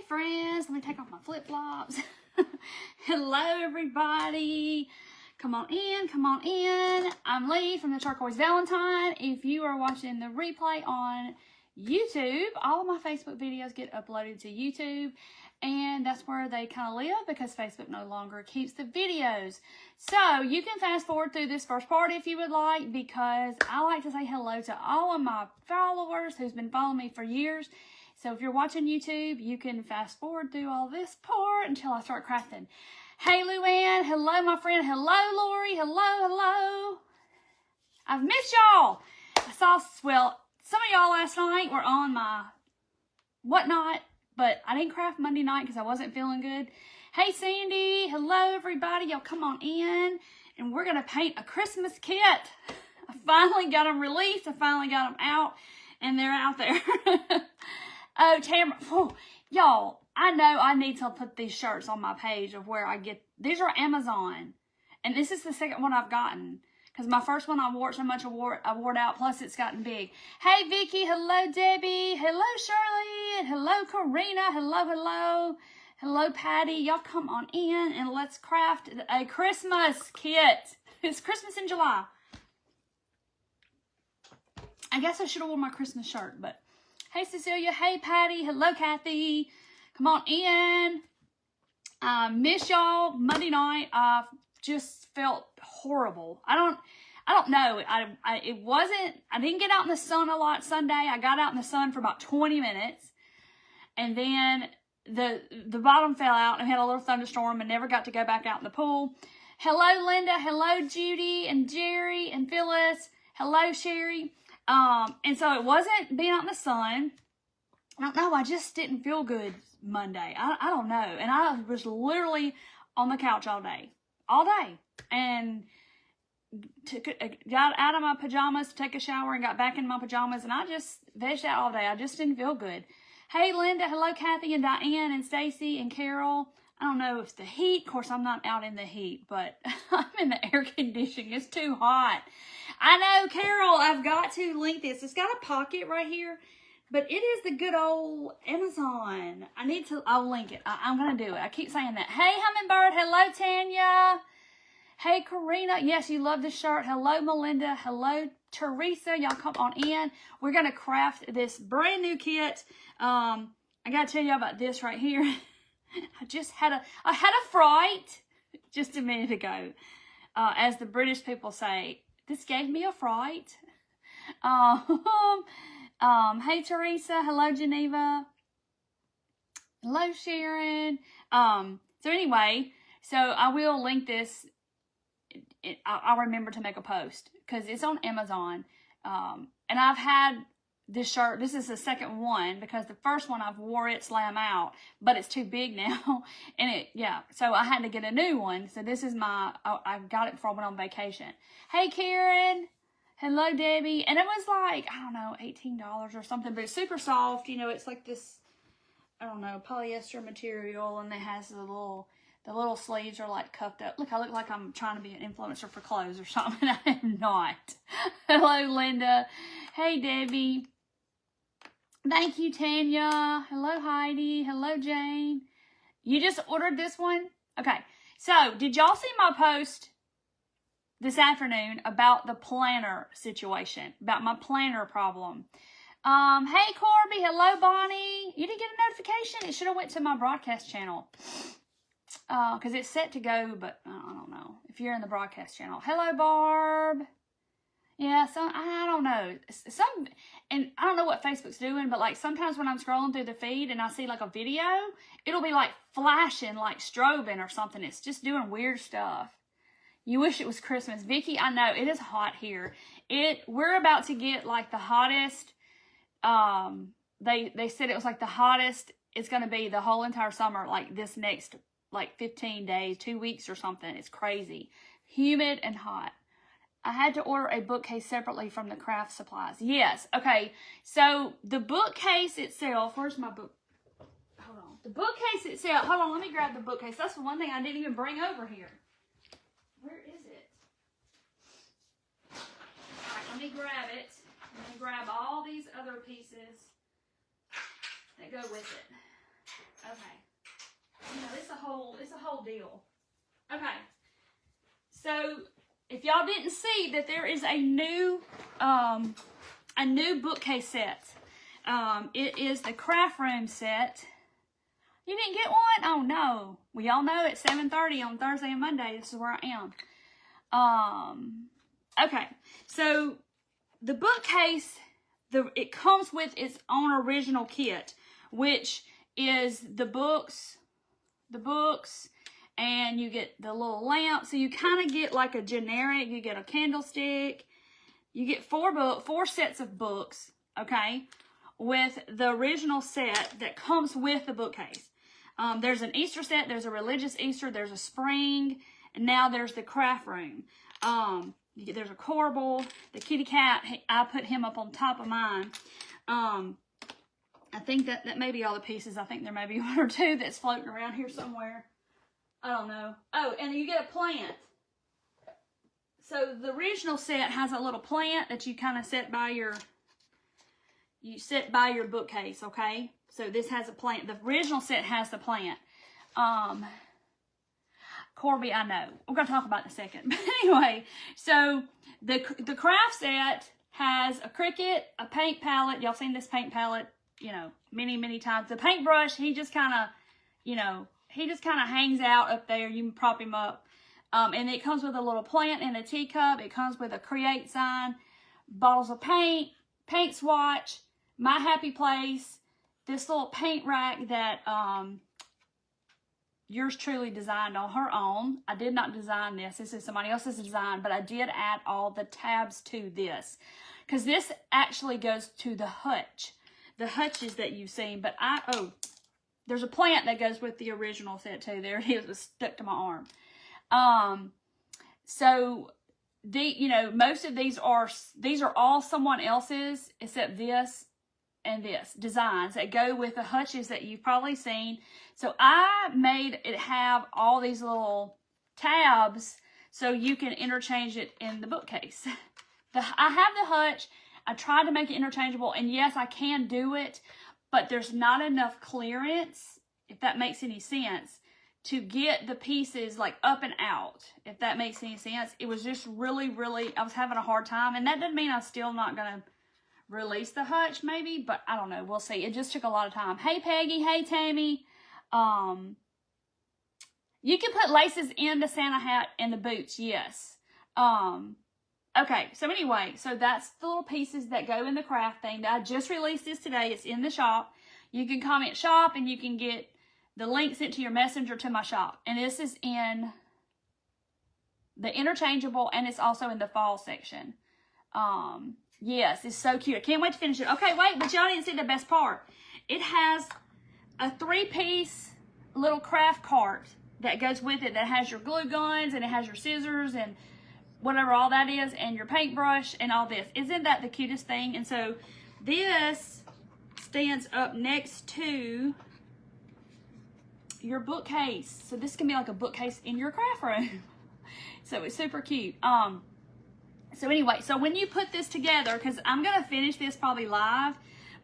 friends. Let me take off my flip-flops. Hello, everybody. Come on in, come on in. I'm Lee from the Turquoise Valentine. If you are watching the replay on YouTube, all of my Facebook videos get uploaded to YouTube, and that's where they kind of live because Facebook no longer keeps the videos. So you can fast forward through this first part if you would like, because I like to say hello to all of my followers who's been following me for years. So if you're watching YouTube, you can fast forward through all this part until I start crafting. Hey, Luann. Hello, my friend. Hello, Lori. Hello, hello. I've missed y'all. I saw, well, some of y'all last night were on my whatnot, but I didn't craft Monday night because I wasn't feeling good. Hey, Sandy. Hello, everybody. Y'all come on in, and we're going to paint a Christmas kit. I finally got them released. I finally got them out, and they're out there. Oh, Tamara. Oh, y'all, I know I need to put these shirts on my page of where I get. These are Amazon, and this is the second one I've gotten. Because my first one I wore so much I wore it out, plus it's gotten big. Hey, Vicky. Hello, Debbie. Hello, Shirley. And hello, Karina. Hello, hello. Hello, Patty. Y'all come on in and let's craft a Christmas kit. It's Christmas in July. I guess I should have worn my Christmas shirt, but hey, Cecilia. Hey, Patty. Hello, Kathy. Come on in. Miss y'all. Monday night, I just felt horrible. I don't know. I didn't get out in the sun a lot Sunday. I got out in the sun for about 20 minutes. And then the bottom fell out and we had a little thunderstorm and never got to go back out in the pool. Hello, Linda. Hello, Judy and Jerry and Phyllis. Hello, Sherry. And so it wasn't being out in the sun. I don't know. I just didn't feel good Monday. I don't know. And I was literally on the couch all day. And got out of my pajamas to take a shower and got back in my pajamas. And I just vegged out all day. I just didn't feel good. Hey, Linda. Hello, Kathy and Diane and Stacy and Carol. I don't know if it's the heat. Of course, I'm not out in the heat, but I'm in the air conditioning. It's too hot. I know, Carol, I've got to link this. It's got a pocket right here, but it is the good old Amazon. I'll link it. I'm going to do it. I keep saying that. Hey, Hummingbird. Hello, Tanya. Hey, Karina. Yes, you love this shirt. Hello, Melinda. Hello, Teresa. Y'all come on in. We're going to craft this brand new kit. I got to tell you about this right here. I had a fright just a minute ago. As the British people say, this gave me a fright. Hey, Teresa. Hello, Geneva. Hello, Sharon. So anyway, so I will link this. I'll remember to make a post because it's on Amazon. And I've had this shirt. This is the second one because the first one I've wore it slam out, but it's too big now. And so I had to get a new one. So this is I got it before I went on vacation. Hey, Karen. Hello, Debbie. And it was like, I don't know, $18 or something, but it's super soft. You know, it's like this, I don't know, polyester material, and it has the little sleeves are like cuffed up. Look, I look like I'm trying to be an influencer for clothes or something. I am not. Hello, Linda. Hey, Debbie. Thank you, Tanya. Hello, Heidi. Hello, Jane. You just ordered this one? Okay. So, did y'all see my post this afternoon about the planner situation, about my planner problem? Hey, Corby. Hello, Bonnie. You didn't get a notification? It should have went to my broadcast channel. Because it's set to go, but I don't know. If you're in the broadcast channel. Hello, Barb. Yeah, I don't know. And I don't know what Facebook's doing, but like sometimes when I'm scrolling through the feed and I see like a video, it'll be like flashing, like strobing or something. It's just doing weird stuff. You wish it was Christmas. Vicky, I know, it is hot here. We're about to get like the hottest, they said it was like the hottest it's going to be the whole entire summer, like this next, like 15 days, 2 weeks or something. It's crazy. Humid and hot. I had to order a bookcase separately from the craft supplies. Yes. Okay. So the bookcase itself, where's my book? Hold on. The bookcase itself, hold on. Let me grab the bookcase. That's the one thing I didn't even bring over here. Where is it? All right. Let me grab it. I'm going to grab all these other pieces that go with it. Okay. You know, it's a whole deal. Okay. So if y'all didn't see that there is a new bookcase set. It is the Craft Room set. You didn't get one? Oh no. We all know at 7:30 on Thursday and Monday, this is where I am. Okay. So the bookcase, it comes with its own original kit, which is the books, and you get the little lamp. So you kind of get like a generic, you get a candlestick, you get four sets of books, okay, with the original set that comes with the bookcase. There's an Easter set, there's a religious Easter, there's a spring, and now there's the Craft Room. There's a corbel, the kitty cat, I put him up on top of mine. I think that may be all the pieces. I think there may be one or two that's floating around here somewhere. I don't know. Oh, and you get a plant. So the original set has a little plant that you kind of set by your bookcase, okay? So this has a plant. The original set has the plant. Corby, I know. We're going to talk about it in a second. But anyway, so the craft set has a Cricut, a paint palette. Y'all seen this paint palette, you know, many, many times. The paintbrush, he just kind of, you know, hangs out up there. You can prop him up. And it comes with a little plant and a teacup. It comes with a Create sign, bottles of paint, paint swatch, My Happy Place, this little paint rack that yours truly designed on her own. I did not design this. This is somebody else's design, but I did add all the tabs to this because this actually goes to the hutch. The hutches that you've seen, but there's a plant that goes with the original set too. There it is. It was stuck to my arm. So you know, most of these are all someone else's except this and this designs that go with the hutches that you've probably seen. So I made it have all these little tabs so you can interchange it in the bookcase. I have the hutch. I tried to make it interchangeable, and yes, I can do it, but there's not enough clearance, if that makes any sense, to get the pieces like up and out, if that makes any sense. It was just really, I was having a hard time, and that doesn't mean I'm still not going to release the hutch maybe, but I don't know. We'll see. It just took a lot of time. Hey, Peggy. Hey, Tammy. You can put laces in the Santa hat and the boots, yes. Okay, so anyway, so that's the little pieces that go in the craft thing. I just released this today. It's in the shop. You can comment shop, and you can get the link sent to your messenger to my shop. And this is in the interchangeable, and it's also in the fall section. Yes, it's so cute. I can't wait to finish it. Okay, wait, but y'all didn't see the best part. It has a 3-piece little craft cart that goes with it that has your glue guns, and it has your scissors and whatever all that is, and your paintbrush and all this. Isn't that the cutest thing? And so this stands up next to your bookcase. So this can be like a bookcase in your craft room. So it's super cute. So anyway, so when you put this together, because I'm going to finish this probably live,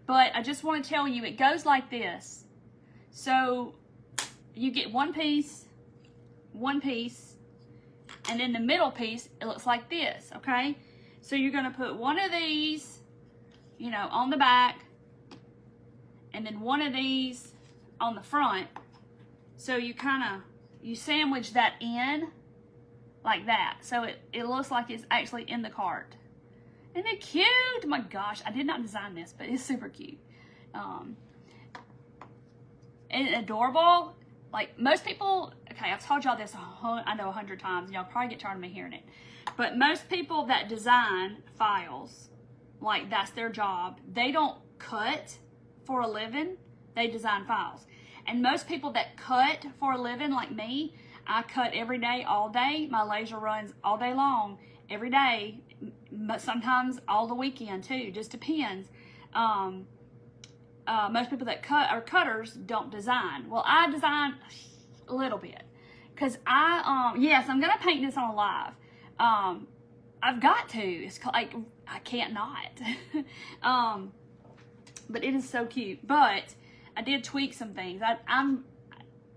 but I just want to tell you, it goes like this. So you get one piece, and then the middle piece, it looks like this, okay? So you're going to put one of these, you know, on the back, and then one of these on the front. So you you sandwich that in like that. So it looks like it's actually in the cart. Isn't it cute? Oh my gosh, I did not design this, but it's super cute. And adorable. Like most people, okay, I've told y'all this I know 100 times, and y'all probably get tired of me hearing it. But most people that design files, like that's their job, they don't cut for a living, they design files. And most people that cut for a living, like me, I cut every day, all day. My laser runs all day long, every day, but sometimes all the weekend too, just depends. Most people that cut are cutters don't design. Well, I design a little bit because yes, I'm gonna paint this on live. I've got to. It's like I can't not. But it is so cute. But I did tweak some things. I'm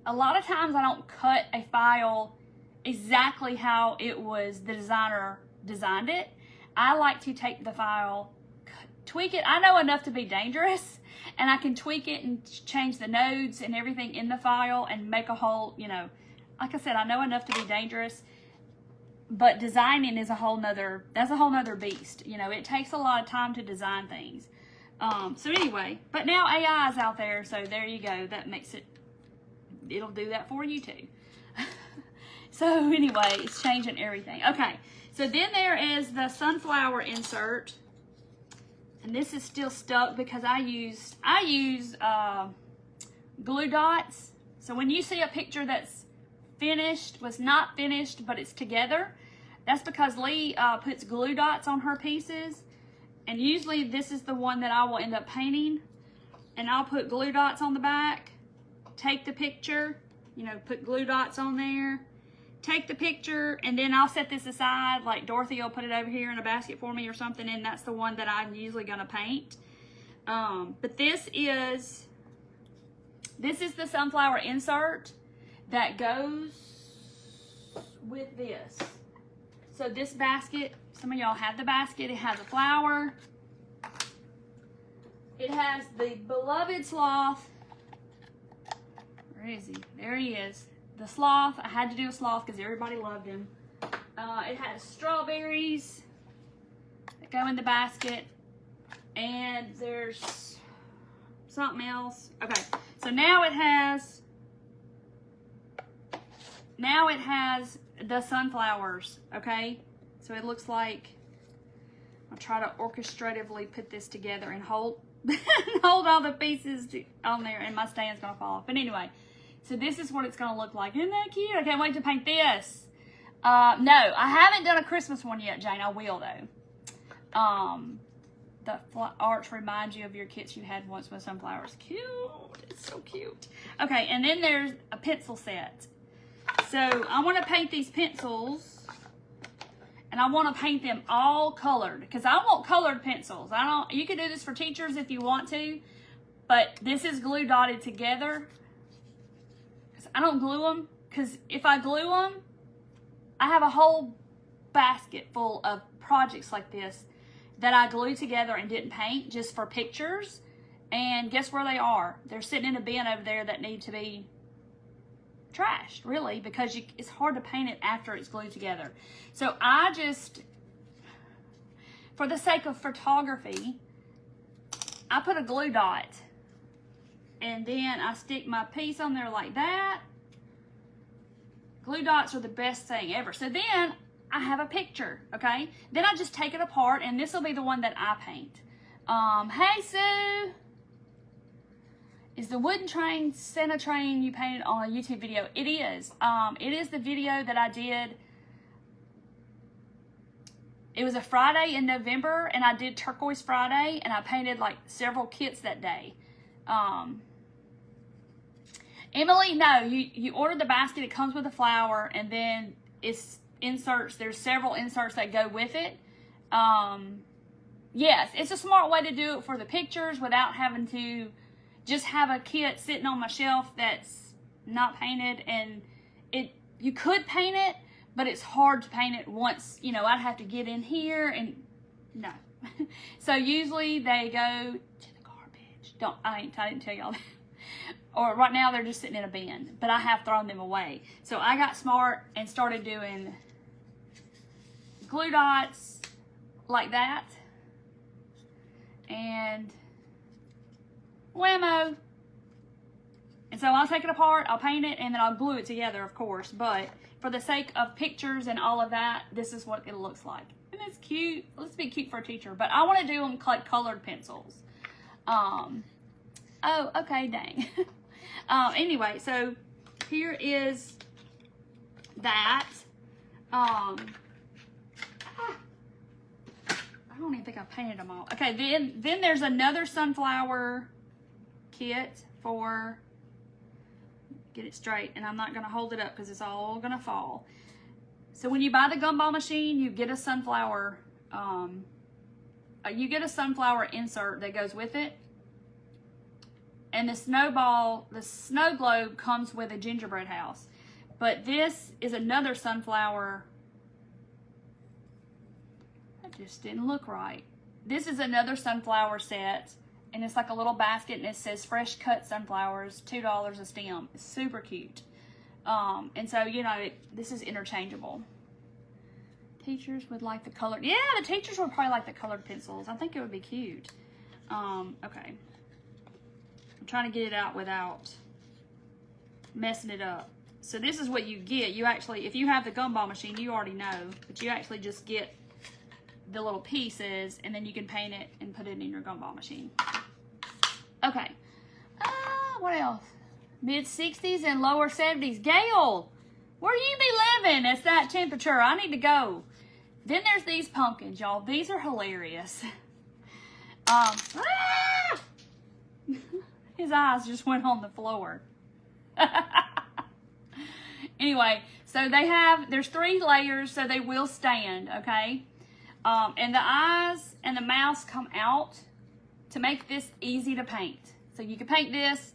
a lot of times I don't cut a file exactly how it was the designer designed it. I like to take the file, tweak it. I know enough to be dangerous, and I can tweak it and change the nodes and everything in the file and make a whole, you know, like I said, I know enough to be dangerous, but designing is that's a whole nother beast. You know, it takes a lot of time to design things. So anyway, but now AI is out there, so there you go. That makes it'll do that for you too. So anyway, it's changing everything. Okay, so then there is the sunflower insert, and this is still stuck because I use glue dots. So when you see a picture that's finished, was not finished, but it's together, that's because Lee puts glue dots on her pieces, and usually this is the one that I will end up painting, and I'll put glue dots on the back, take the picture, you know, put glue dots on there, take the picture, and then I'll set this aside. Like Dorothy will put it over here in a basket for me or something, and that's the one that I'm usually gonna paint. But this is the sunflower insert that goes with this. So this basket, some of y'all have the basket, it has a flower. It has the beloved sloth. Where is he? There he is. The sloth. I had to do a sloth because everybody loved him. It has strawberries that go in the basket. And there's something else. Okay, so now it has the sunflowers, okay? So it looks like, I'll try to orchestratively put this together and hold all the pieces on there, and my stand's gonna fall off. But anyway, so this is what it's gonna look like. Isn't that cute? I can't wait to paint this. No, I haven't done a Christmas one yet, Jane. I will though. The arch reminds you of your kits you had once with sunflowers. Cute. It's so cute. Okay, and then there's a pencil set. So I want to paint these pencils, and I want to paint them all colored because I want colored pencils. You can do this for teachers if you want to, but this is glue dotted together. I don't glue them because if I glue them, I have a whole basket full of projects like this that I glued together and didn't paint just for pictures. And guess where they are? They're sitting in a bin over there that need to be trashed, really, because it's hard to paint it after it's glued together. So I just, for the sake of photography, I put a glue dot, and then I stick my piece on there like that. Glue dots are the best thing ever. So then I have a picture, okay? Then I just take it apart, and this will be the one that I paint. Hey, Sue. Is the wooden train Santa train you painted on a YouTube video? It is. It is the video that I did. It was a Friday in November, and I did Turquoise Friday, and I painted like several kits that day. Emily, no, you order the basket. It comes with a flower, and then it's inserts. There's several inserts that go with it. Yes, it's a smart way to do it for the pictures without having to just have a kit sitting on my shelf that's not painted. And you could paint it, but it's hard to paint it once, you know, I'd have to get in here and no. So usually they go to the garbage. I didn't tell y'all that. Or right now they're just sitting in a bin, but I have thrown them away. So I got smart and started doing glue dots like that. And whammo. And so I'll take it apart, I'll paint it, and then I'll glue it together, of course. But for the sake of pictures and all of that, this is what it looks like. And it's cute. Let's be cute for a teacher. But I want to do them like colored pencils. Oh, okay, dang. Anyway, so here is that. I don't even think I painted them all. Okay, then there's another sunflower kit for, get it straight, and I'm not going to hold it up because it's all going to fall. So when you buy the gumball machine, you get a sunflower, insert that goes with it. And the snow globe comes with a gingerbread house. But this is another sunflower. That just didn't look right. This is another sunflower set. And it's like a little basket, and it says fresh cut sunflowers, $2 a stem. It's super cute. And so, you know, this is interchangeable. Teachers would like the colored. Yeah, the teachers would probably like the colored pencils. I think it would be cute. Okay. I'm trying to get it out without messing it up. So this is what you get. You actually, if you have the gumball machine, you already know, but you actually just get the little pieces, and then you can paint it and put it in your gumball machine. Okay. What else? Mid-60s and lower 70s. Gail, where you be living? It's that temperature. I need to go. Then there's these pumpkins, y'all. These are hilarious. His eyes just went on the floor. Anyway, so there's 3 layers, so they will stand, okay? And the eyes and the mouths come out to make this easy to paint. So you can paint this,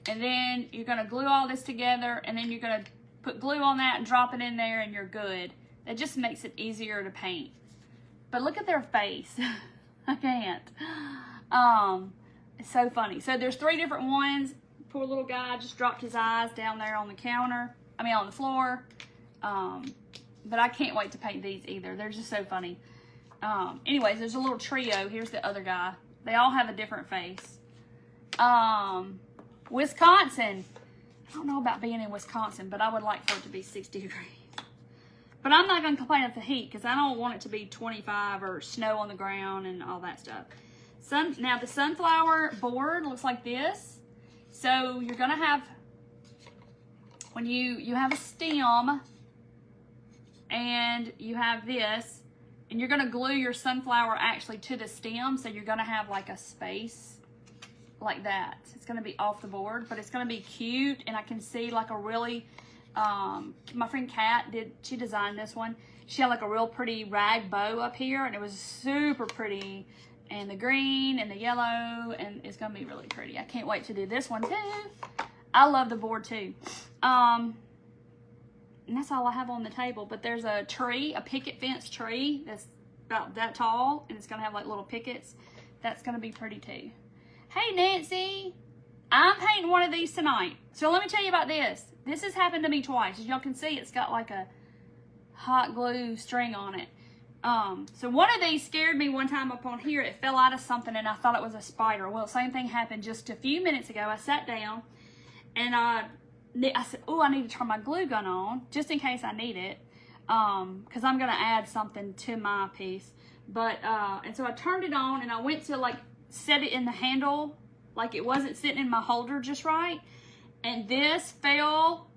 and then you're going to glue all this together, and then you're going to put glue on that and drop it in there, and you're good. That just makes it easier to paint. But look at their face. I can't. It's so funny. So there's 3 different ones. Poor little guy just dropped his eyes down there on the counter. I mean, on the floor. But I can't wait to paint these either. They're just so funny. Anyways, there's a little trio. Here's the other guy. They all have a different face. Wisconsin. I don't know about being in Wisconsin, but I would like for it to be 60 degrees. But I'm not going to complain of the heat because I don't want it to be 25 or snow on the ground and all that stuff. Now, the sunflower board looks like this. So you're going to have, when you have a stem and you have this, and you're going to glue your sunflower actually to the stem, so you're going to have like a space like that. It's going to be off the board, but it's going to be cute, and I can see like a really, my friend Kat she designed this one. She had like a real pretty rag bow up here, and it was super pretty, and the green and the yellow, and it's going to be really pretty. I can't wait to do this one too. I love the board too. And that's all I have on the table. But there's a tree, a picket fence tree that's about that tall, and it's going to have like little pickets. That's going to be pretty too. Hey, Nancy, I'm painting one of these tonight. So let me tell you about this. This has happened to me twice. As y'all can see, it's got like a hot glue string on it. So one of these scared me one time up on here. It fell out of something, and I thought it was a spider. Well, same thing happened just a few minutes ago. I sat down, and I said, oh, I need to turn my glue gun on just in case I need it, because I'm going to add something to my piece. But, and so I turned it on, and I went to like set it in the handle, like it wasn't sitting in my holder just right. And this fell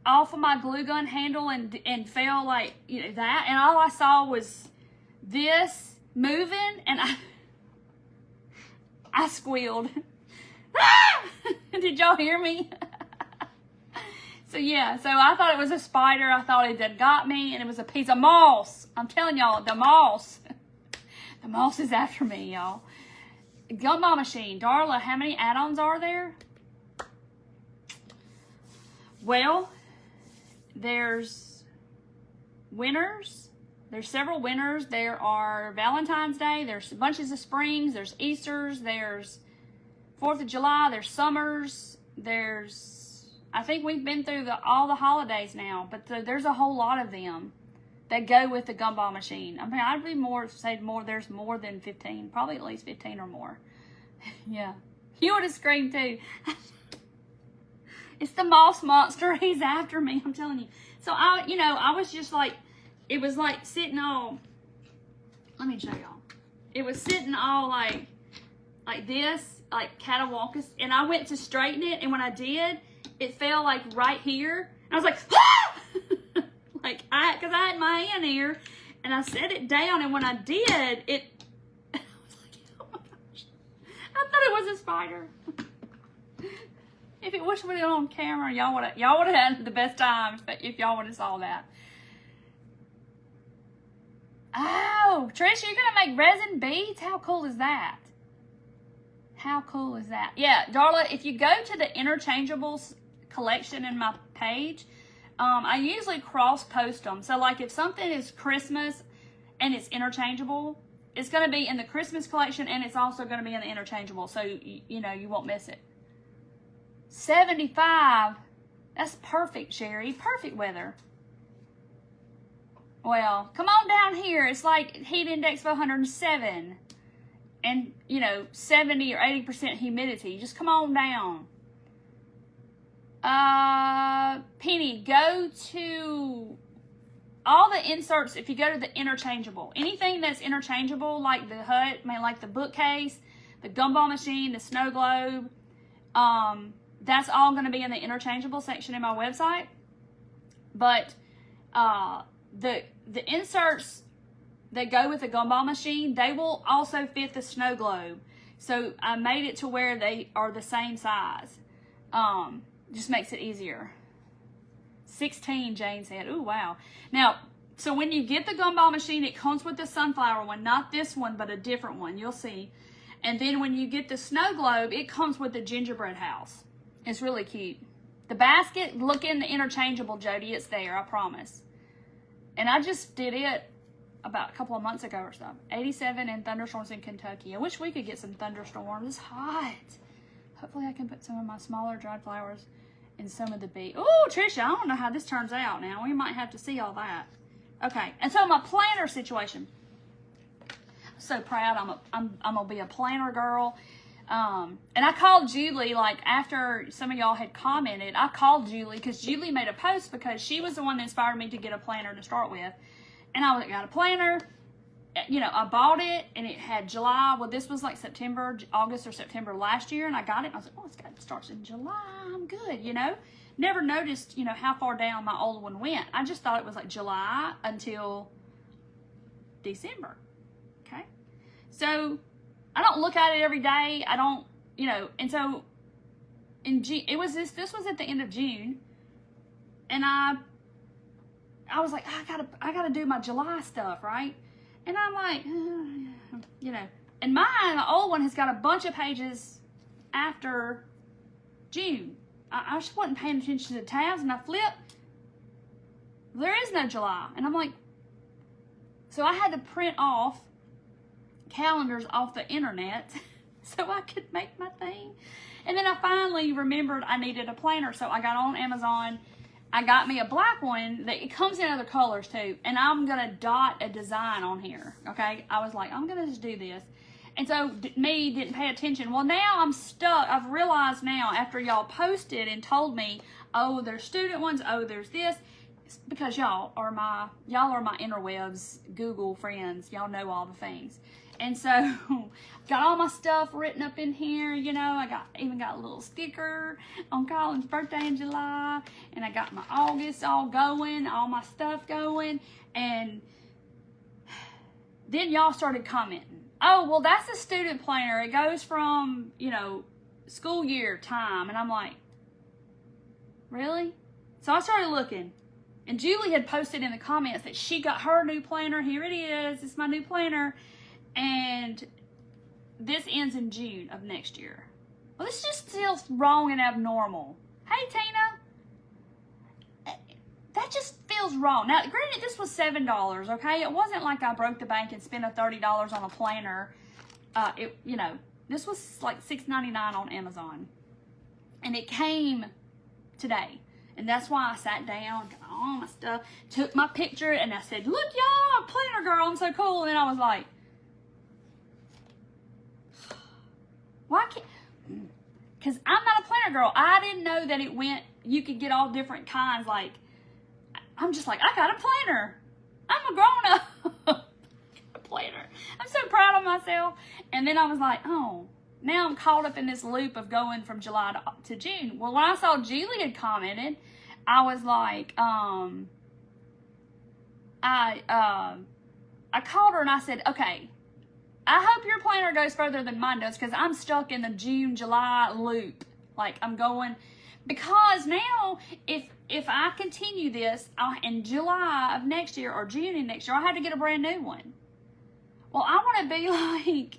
off of my glue gun handle and fell like, you know, that. And all I saw was this moving, and I squealed. Did y'all hear me? So yeah, so I thought it was a spider. I thought it had got me, and it was a piece of moss. I'm telling y'all, the moss. The moss is after me, y'all. Gumball machine. Darla, how many add-ons are there? Well, there's winners. There's several winners. There are Valentine's Day. There's bunches of springs. There's Easters. There's 4th of July, there's summers, I think we've been through all the holidays now, but there's a whole lot of them that go with the gumball machine. I mean, I'd be there's more than 15, probably at least 15 or more. Yeah. You would have screamed too. It's the moss monster. He's after me, I'm telling you. So I was just like, it was like sitting all, let me show y'all. It was sitting all like this, like catawalkus, and I went to straighten it, and when I did, it fell like right here, and I was like, ah! Like because I had my hand here, and I set it down, and when I did, I was like, oh my gosh, I thought it was a spider. If it was on camera, y'all would have had the best time if y'all would have saw that. Oh, Trish, you're gonna make resin beads? How cool is that? How cool is that? Yeah, Darla, if you go to the interchangeables collection in my page, I usually cross-post them. So, like, if something is Christmas and it's interchangeable, it's going to be in the Christmas collection, and it's also going to be in the interchangeable. So, you know, you won't miss it. 75. That's perfect, Sherry. Perfect weather. Well, come on down here. It's like heat index of 107. And, you know, 70 or 80% humidity. Just come on down. Penny, go to all the inserts. If you go to the interchangeable, anything that's interchangeable, like the hut, like the bookcase, the gumball machine, the snow globe, that's all going to be in the interchangeable section in my website. But the inserts that go with the gumball machine, they will also fit the snow globe. So I made it to where they are the same size. Just makes it easier. 16, Jane said. Ooh, wow. Now, so when you get the gumball machine, it comes with the sunflower one, not this one, but a different one. You'll see. And then when you get the snow globe, it comes with the gingerbread house. It's really cute. The basket, look in the interchangeable, Jody. It's there, I promise. And I just did it about a couple of months ago or so. 87 and thunderstorms in Kentucky. I wish we could get some thunderstorms. It's hot. Hopefully I can put some of my smaller dried flowers in some of the bee. Oh, Trisha, I don't know how this turns out now. We might have to see all that. Okay, and so my planner situation. I'm so proud. I'm gonna be a planner girl. And I called Julie, like, after some of y'all had commented, I called Julie because Julie made a post because she was the one that inspired me to get a planner to start with. And I got a planner. You know, I bought it, and it had July. Well, this was like September, August or September last year, and I got it, and I was like, oh, it starts in July. I'm good, you know. Never noticed, you know, how far down my old one went. I just thought it was like July until December, okay? So I don't look at it every day. I don't, you know, and so in June, this was at the end of June, and I was like, I gotta do my July stuff, right? And I'm like, you know, and mine, the old one, has got a bunch of pages after June. I just wasn't paying attention to the tabs, and I flipped. There is no July. And I'm like, so I had to print off calendars off the internet so I could make my thing. And then I finally remembered I needed a planner, so I got on Amazon. I got me a black one that it comes in other colors too, and I'm gonna dot a design on here. Okay, I was like, I'm gonna just do this, and so me didn't pay attention. Well, now I'm stuck. I've realized now after y'all posted and told me, oh, there's student ones, oh, there's this, it's because y'all are my interwebs Google friends. Y'all know all the things. And so got all my stuff written up in here, you know. I even got a little sticker on Colin's birthday in July, and I got my August all going, all my stuff going, and then y'all started commenting. Oh, well, that's a student planner. It goes from, you know, school year time, and I'm like, really? So I started looking, and Julie had posted in the comments that she got her new planner. Here it is. It's my new planner. And this ends in June of next year. Well, this just feels wrong and abnormal. Hey, Tina. That just feels wrong. Now, granted, this was $7, okay? It wasn't like I broke the bank and spent $30 on a planner. You know, this was like $6.99 on Amazon. And it came today. And that's why I sat down, got all my stuff, took my picture, and I said, look, y'all, I'm a planner girl. I'm so cool. And then I was like, why can't, because I'm not a planner girl. I didn't know that you could get all different kinds. Like, I'm just like, I got a planner. I'm a grown-up. A planner. I'm so proud of myself. And then I was like, oh, now I'm caught up in this loop of going from July to June. Well, when I saw Julie had commented, I was like, I called her and I said, okay, I hope your planner goes further than mine does, because I'm stuck in the June, July loop. Like, I'm going, because now, if I continue this in July of next year or June of next year, I have to get a brand new one. Well, I want to be like,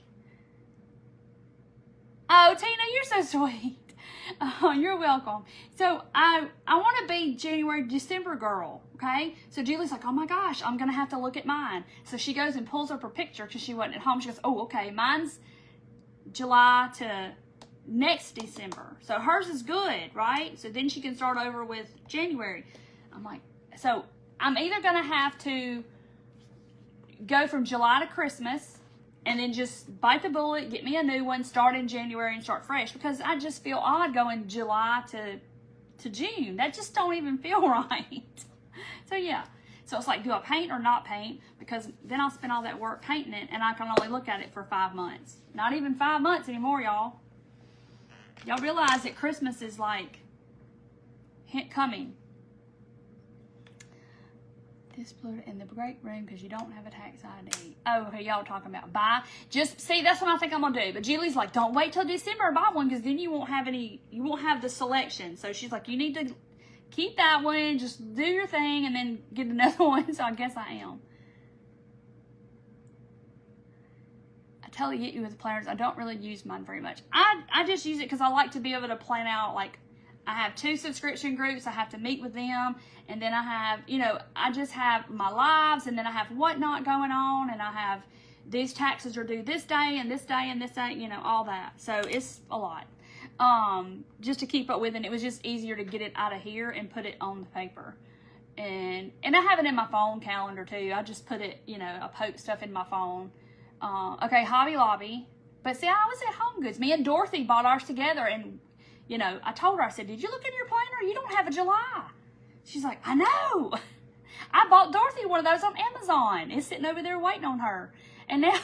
Oh, Tina, you're so sweet. Oh, you're welcome. So I want to be January, December girl, okay? So Julie's like, oh my gosh, I'm going to have to look at mine. So she goes and pulls up her picture because she wasn't at home. She goes, oh, okay, mine's July to next December. So hers is good, right? So then she can start over with January. I'm like, so I'm either going to have to go from July to Christmas and then just bite the bullet, get me a new one, start in January and start fresh, because I just feel odd going July to June. That just don't even feel right. So yeah. So it's like, do I paint or not paint? Because then I'll spend all that work painting it and I can only look at it for 5 months. Not even 5 months anymore, y'all. Y'all realize that Christmas is like coming. This blue in the great room because you don't have a tax ID. Oh, okay, y'all talking about buy. Just see, that's what I think I'm gonna do. But Julie's like, don't wait till December and buy one because then you won't have the selection. So she's like, you need to keep that one, just do your thing, and then get another one. So I guess I am. I totally get you with the planners. I don't really use mine very much. I just use it because I like to be able to plan out, like, I have 2 subscription groups. I have to meet with them. And then I have, I just have my lives. And then I have whatnot going on. And I have these taxes are due this day and this day and this day, all that. So it's a lot just to keep up with. And it was just easier to get it out of here and put it on the paper. And I have it in my phone calendar too. I just put it, I poke stuff in my phone. Okay, Hobby Lobby. But see, I was at Home Goods. Me and Dorothy bought ours together, and I told her, I said, did you look in your planner? You don't have a July. She's like, I know. I bought Dorothy one of those on Amazon. It's sitting over there waiting on her. And now,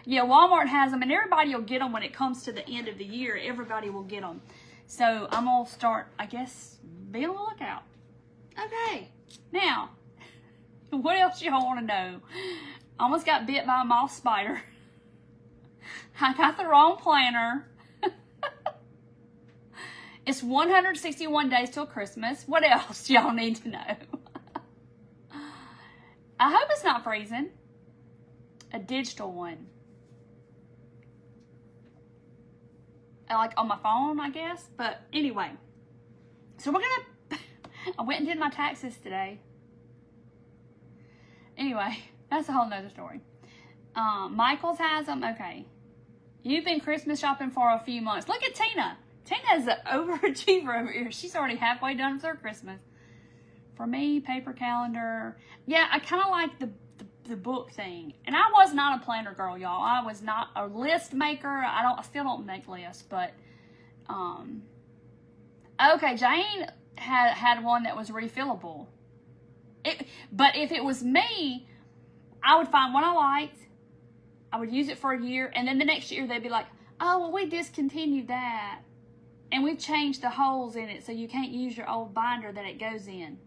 yeah, Walmart has them, and everybody will get them when it comes to the end of the year. Everybody will get them. So I'm going to start, I guess, being on the lookout. Okay. Now, what else y'all want to know? I almost got bit by a moth spider. I got the wrong planner. It's 161 days till Christmas. What else y'all need to know? I hope it's not freezing. A digital one. Like on my phone, I guess. But anyway. So we're going to... I went and did my taxes today. Anyway, that's a whole nother story. Michael's has them. Okay. You've been Christmas shopping for a few months. Look at Tina. Tina's an overachiever over here. She's already halfway done with her Christmas. For me, paper calendar. Yeah, I kind of like the book thing. And I was not a planner girl, y'all. I was not a list maker. I still don't make lists, but okay, Jane had one that was refillable. But if it was me, I would find one I liked. I would use it for a year, and then the next year they'd be like, oh, well, we discontinued that. And we've changed the holes in it so you can't use your old binder that it goes in.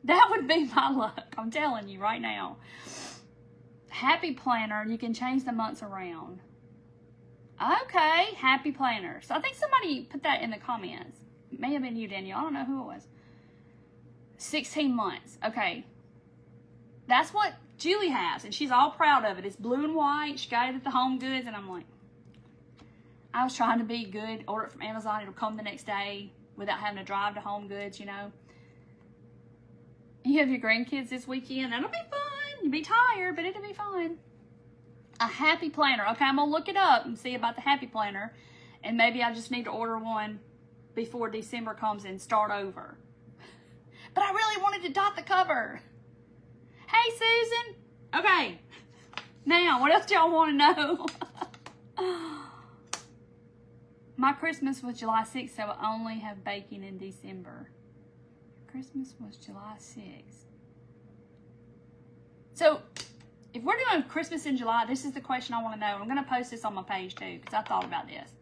That would be my luck. I'm telling you right now. Happy Planner, you can change the months around. Okay, Happy Planner. So I think somebody put that in the comments. It may have been you, Danielle. I don't know who it was. 16 months. Okay. That's what Julie has, and she's all proud of it. It's blue and white. She got it at the Home Goods, and I'm like, I was trying to be good, order it from Amazon, it'll come the next day without having to drive to Home Goods, You have your grandkids this weekend, that'll be fun. You'll be tired, but it'll be fun. A Happy Planner. Okay, I'm going to look it up and see about the Happy Planner, and maybe I just need to order one before December comes and start over. But I really wanted to dot the cover. Hey, Susan. Okay, now, what else y'all want to know? My Christmas was July 6th, so I only have baking in December. Christmas was July 6th. So, if we're doing Christmas in July, this is the question I want to know. I'm going to post this on my page too, because I thought about this.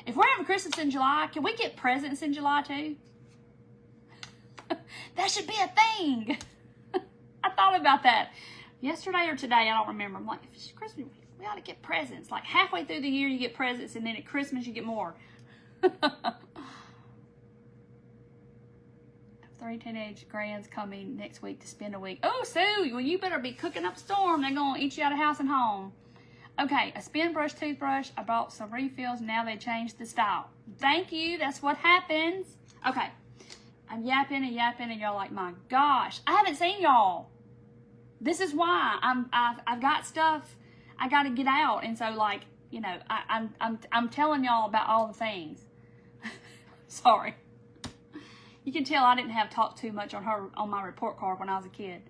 If we're having Christmas in July, can we get presents in July too? That should be a thing. I thought about that yesterday or today. I don't remember. I'm like, if it's Christmas, we ought to get presents. Like halfway through the year, you get presents, and then at Christmas, you get more. 3 teenage grands coming next week to spend a week. Oh, Sue, well, you better be cooking up a storm. They're going to eat you out of house and home. Okay, a spin brush toothbrush. I bought some refills. Now they changed the style. Thank you. That's what happens. Okay. I'm yapping and yapping, and y'all like, my gosh, I haven't seen y'all. This is why I've got stuff I got to get out, and so like, you know, I'm telling y'all about all the things. Sorry. You can tell I didn't have talked too much on my report card when I was a kid.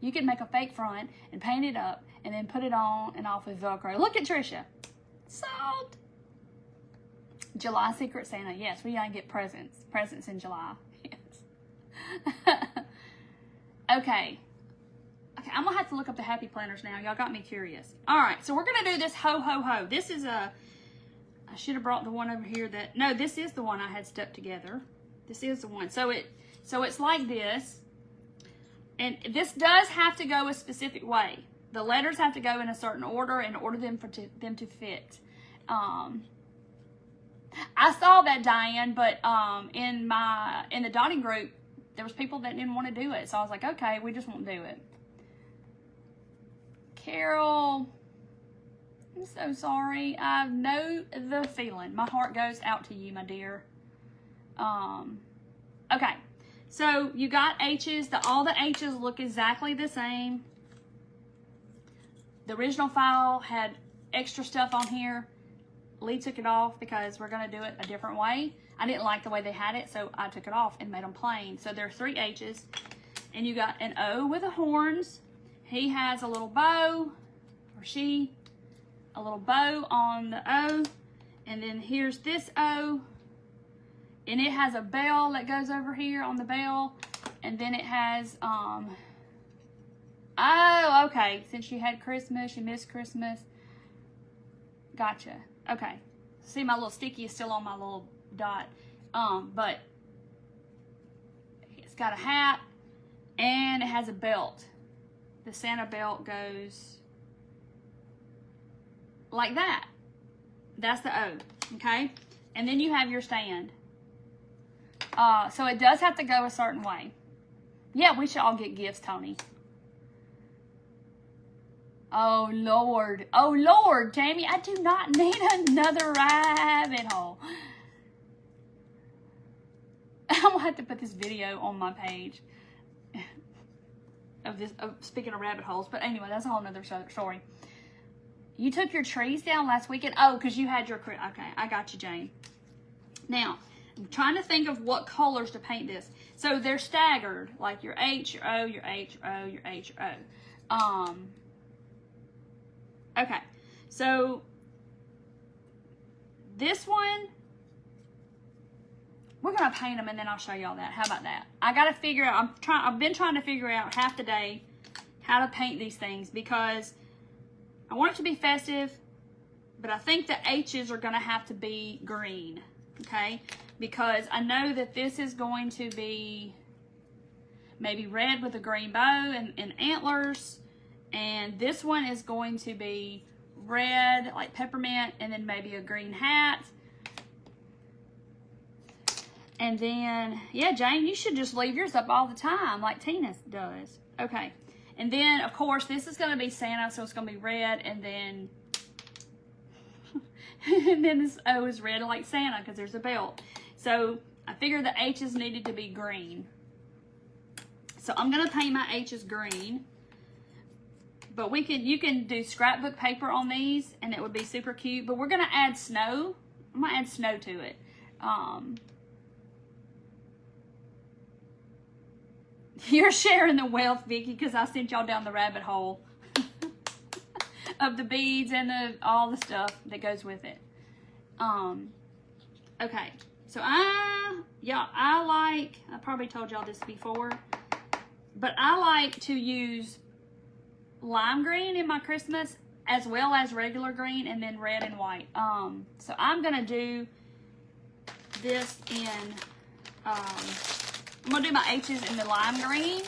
You can make a fake front and paint it up and then put it on and off with Velcro. Look at Trisha. Salt. July Secret Santa. Yes, we gotta get presents. Presents in July. Yes. Okay. Okay, I'm gonna have to look up the happy planners now. Y'all got me curious. All right, so we're gonna do this ho ho ho. This is I should have brought the one over here that, no, this is the one I had stuck together. This is the one. So it's like this. And this does have to go a specific way. The letters have to go in a certain order in order them them to fit. I saw that, Diane, but in the dotting group, there was people that didn't want to do it. So I was like, okay, we just won't do it. Carol, I'm so sorry. I know the feeling. My heart goes out to you, my dear. Okay. So you got H's. All the H's look exactly the same. The original file had extra stuff on here. Lee took it off because we're going to do it a different way. I didn't like the way they had it, so I took it off and made them plain. So there are 3 H's. And you got an O with the horns. He has a little bow, or she, a little bow on the O. And then here's this O. And it has a bell that goes over here on the bell. And then it has, oh, okay. Since you had Christmas, you missed Christmas. Gotcha. Okay. See, my little sticky is still on my little dot. But it's got a hat and it has a belt. The Santa belt goes like that. That's the O. Okay. And then you have your stand. So it does have to go a certain way. Yeah, we should all get gifts, Tony. Oh, Lord. Oh, Lord, Jamie, I do not need another rabbit hole. I'm going to have to put this video on my page of speaking of rabbit holes. But anyway, that's a whole nother story. You took your trees down last weekend? Oh, because you had your... Okay, I got you, Jane. Now, I'm trying to think of what colors to paint this. So they're staggered, like your H, your O, your H, your O, your H, your O. Okay, so this one, we're gonna paint them and then I'll show y'all that. How about that? I gotta figure out. I've been trying to figure out half the day how to paint these things because I want it to be festive, but I think the H's are gonna have to be green. Okay, because I know that this is going to be maybe red with a green bow and antlers, and this one is going to be red like peppermint and then maybe a green hat. And then, yeah, Jane, you should just leave yours up all the time like Tina does. Okay, and then of course this is going to be Santa, so it's going to be red, and then and then this O is red like Santa because there's a belt. So I figured the H's needed to be green. So I'm going to paint my H's green. But you can do scrapbook paper on these and it would be super cute. But we're going to add snow. I'm going to add snow to it. You're sharing the wealth, Vicki, because I sent y'all down the rabbit hole of the beads and all the stuff that goes with it. Okay, so I probably told y'all this before, but I like to use lime green in my Christmas as well as regular green and then red and white. So I'm gonna do this in, I'm gonna do my H's in the lime green.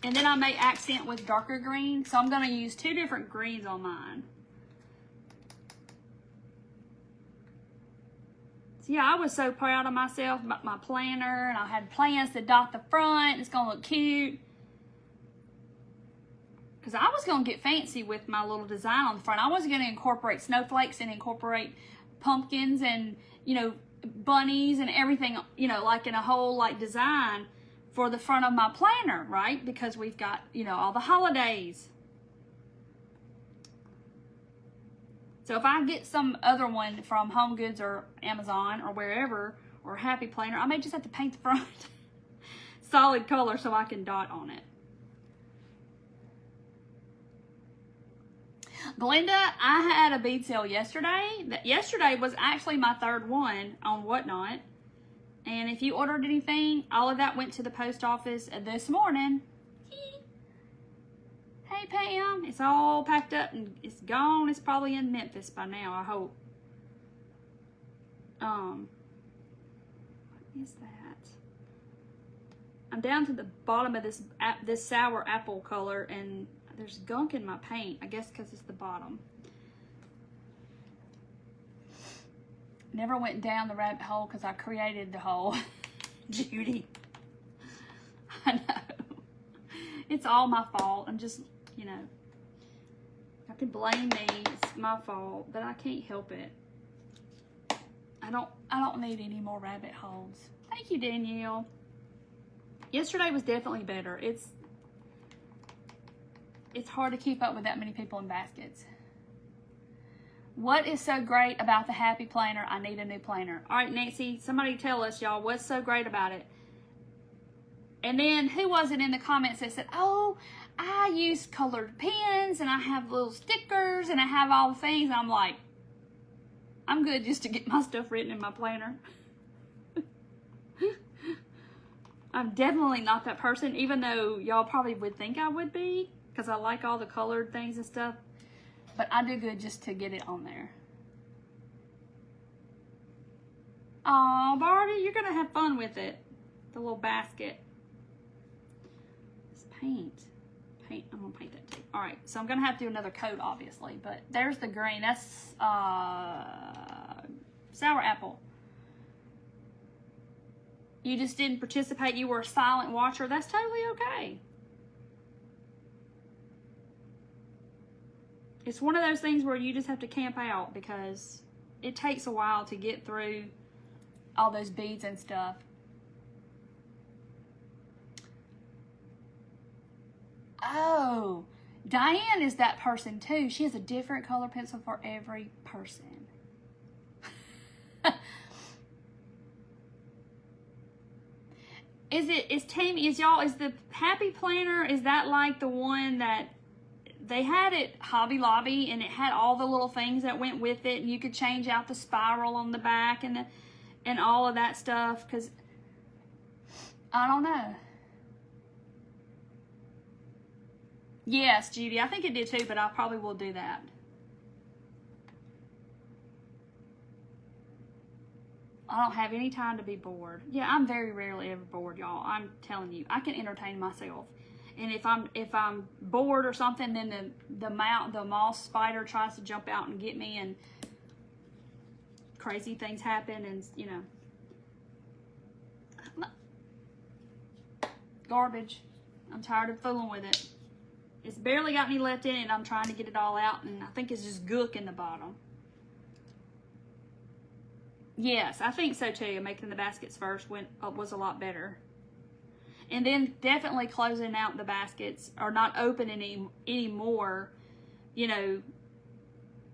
And then I may accent with darker green. So I'm going to use 2 different greens on mine. So yeah, I was so proud of myself about my planner. And I had plans to dot the front. It's going to look cute. because I was going to get fancy with my little design on the front. I was going to incorporate snowflakes and incorporate pumpkins and, you know, bunnies and everything, you know, like in a whole like design for the front of my planner, right? Because we've got, you know, all the holidays. So if I get some other one from Home Goods or Amazon or wherever, or Happy Planner, I may just have to paint the front solid color so I can dot on it. Glenda, I had a bead sale yesterday. Yesterday was actually my third one on Whatnot. And if you ordered anything, all of that went to the post office this morning. Hey Pam, it's all packed up and it's gone. It's probably in Memphis by now, I hope. What is that? I'm down to the bottom of this sour apple color, and there's gunk in my paint. I guess because it's the bottom. Never went down the rabbit hole because I created the hole. Judy. I know. It's all my fault. I'm just, you know, I can blame me. It's my fault, but I can't help it. I don't need any more rabbit holes. Thank you, Danielle. Yesterday was definitely better. It's hard to keep up with that many people in baskets. What is so great about the Happy Planner? I need a new planner. All right, Nancy, somebody tell us, y'all, what's so great about it? And then who was it in the comments that said, oh, I use colored pens and I have little stickers and I have all the things. And I'm like, I'm good just to get my stuff written in my planner. I'm definitely not that person, even though y'all probably would think I would be, because I like all the colored things and stuff. But I do good just to get it on there. Aw, Barbie, you're going to have fun with it. The little basket. It's paint. I'm going to paint that too. All right, so I'm going to have to do another coat, obviously. But there's the green. That's sour apple. You just didn't participate. You were a silent watcher. That's totally okay. It's one of those things where you just have to camp out because it takes a while to get through all those beads and stuff. Oh, Diane is that person too. She has a different color pencil for every person. Is the Happy Planner, is that like the one that they had at Hobby Lobby and it had all the little things that went with it and you could change out the spiral on the back and all of that stuff? Because I don't know. Yes, Judy, I think it did too, but I probably will do that. I don't have any time to be bored. Yeah, I'm very rarely ever bored, y'all. I'm telling you, I can entertain myself. And if I'm bored or something, then the moss spider tries to jump out and get me, and crazy things happen, and you know, garbage. I'm tired of fooling with it. It's barely got any left in it, and I'm trying to get it all out, and I think it's just gook in the bottom. Yes, I think so too. Making the baskets first was a lot better. And then definitely closing out the baskets or not opening any more, you know,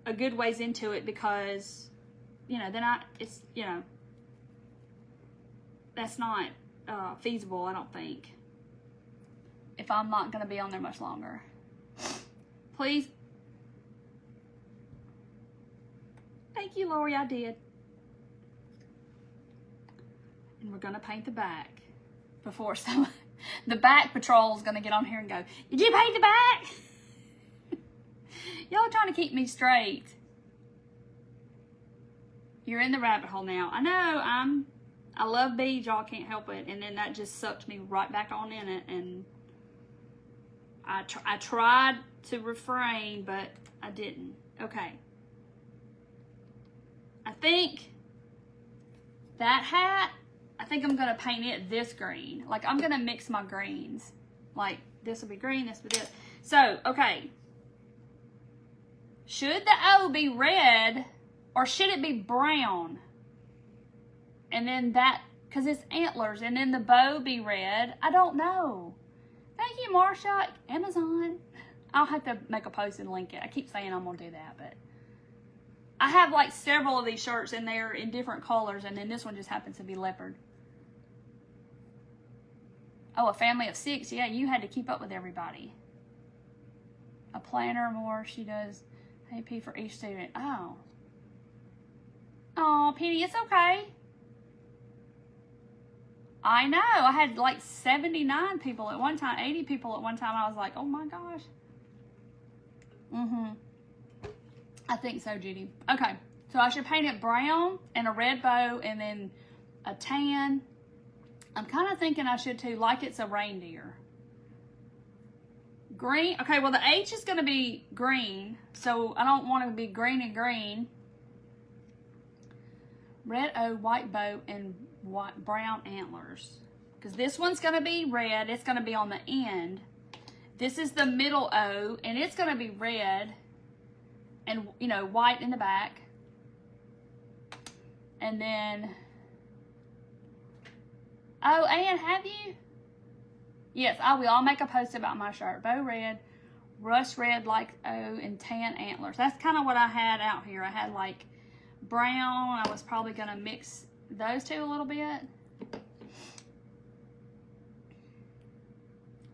a good ways into it because, you know, then it's, you know, that's not feasible, I don't think. If I'm not going to be on there much longer. Please. Thank you, Lori, I did. And we're going to paint the back before the back patrol is going to get on here and go, did you paint the back? Y'all trying to keep me straight. You're in the rabbit hole now. I know, I love beads, y'all can't help it. And then that just sucked me right back on in it. And I tried to refrain, but I didn't. Okay. I think that hat, I think I'm going to paint it this green. Like, I'm going to mix my greens. Like, this will be green, this will be this. So, okay. Should the O be red or should it be brown? And then that, because it's antlers, and then the bow be red. I don't know. Thank you, Marsha. Amazon. I'll have to make a post and link it. I keep saying I'm going to do that, but I have like several of these shirts and they're in different colors, and then this one just happens to be leopard. Oh, a family of 6. Yeah, you had to keep up with everybody. A planner more, she does AP for each student. Oh. Oh, Penny, it's okay. I know. I had like 79 people at one time, 80 people at one time. I was like, oh my gosh. I think so, Judy. Okay, so I should paint it brown and a red bow and then a tan. I'm kind of thinking I should too, like it's a reindeer. Green. Okay, well the H is going to be green, so I don't want it to be green and green. Red O, white bow, and white, brown antlers. Because this one's going to be red. It's going to be on the end. This is the middle O, and it's going to be red and, you know, white in the back. And then, oh, Ann, have you? Yes, I will. I'll make a post about my shirt. Bow red, rust red like O, and tan antlers. That's kind of what I had out here. I had like brown. I was probably going to mix those two a little bit.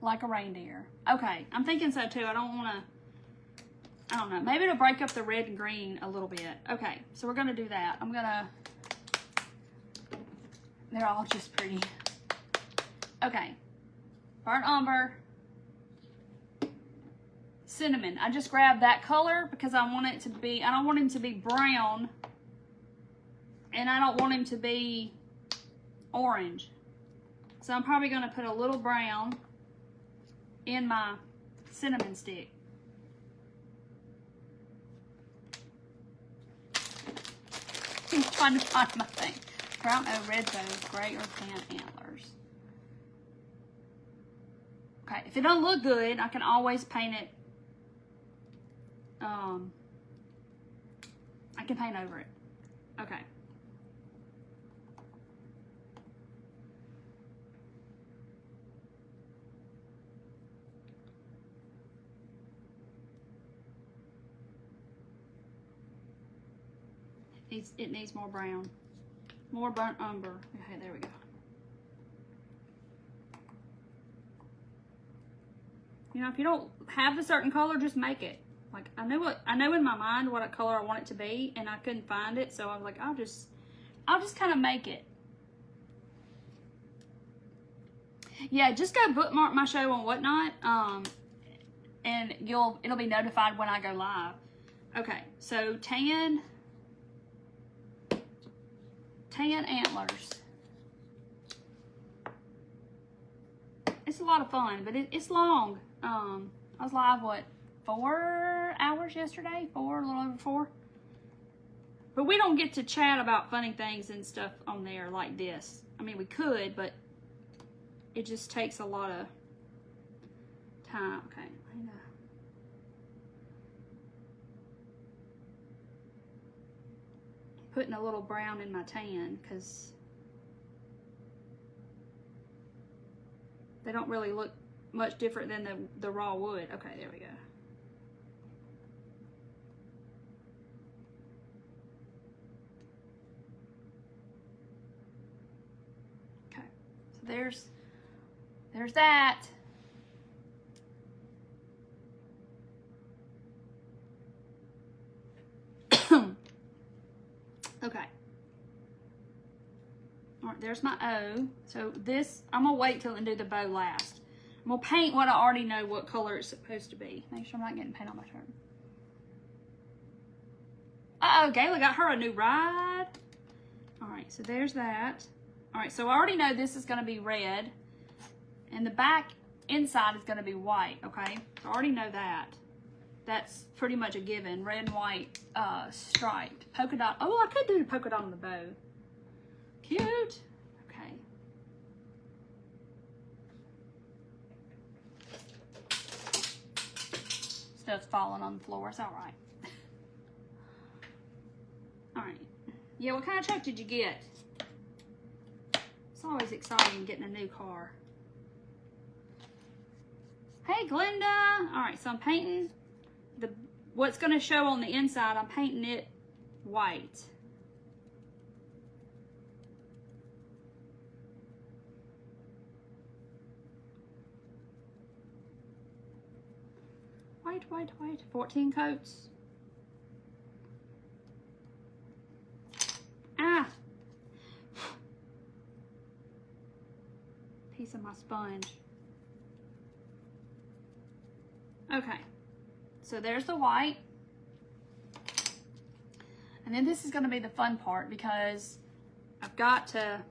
Like a reindeer. Okay, I'm thinking so too. I don't know. Maybe it'll break up the red and green a little bit. Okay, so we're going to do that. They're all just pretty. Okay. Burnt umber. Cinnamon. I just grabbed that color because I want it to be, I don't want him to be brown. And I don't want him to be orange. So I'm probably going to put a little brown in my cinnamon stick. I'm trying to find my thing. Brown O, red bow, gray or tan antlers. Okay, if it don't look good, I can always paint it. I can paint over it. Okay. It needs more brown. More burnt umber. Okay, there we go. You know, if you don't have a certain color, just make it. Like, I know in my mind what a color I want it to be, and I couldn't find it, so I was like, I'll just kind of make it. Yeah, just go bookmark my show on Whatnot, and it'll be notified when I go live. Okay, so tan antlers. It's a lot of fun, but it's long. I was live, what, 4 hours yesterday? A little over 4. But we don't get to chat about funny things and stuff on there like this. I mean, we could, but it just takes a lot of time. Okay, putting a little brown in my tan because they don't really look much different than the raw wood. Okay, there we go. Okay, so there's that. Okay. All right, there's my O. So this, I'm going to wait till and do the bow last. I'm going to paint what I already know what color it's supposed to be. Make sure I'm not getting paint on my shirt. Uh-oh, Gayla got her a new ride. All right, so there's that. All right, so I already know this is going to be red. And the back inside is going to be white, okay? So I already know that. That's pretty much a given. Red and white striped. Polka dot. Oh, I could do the polka dot on the bow. Cute. Okay. stuff's falling on the floor. It's all right. All right. Yeah, what kind of truck did you get? It's always exciting getting a new car. Hey, Glenda. All right, so I'm painting what's going to show on the inside. I'm painting it white. White, white, white. 14 coats. Ah! Piece of my sponge. Okay. So there's the white. And then this is going to be the fun part because I've got to...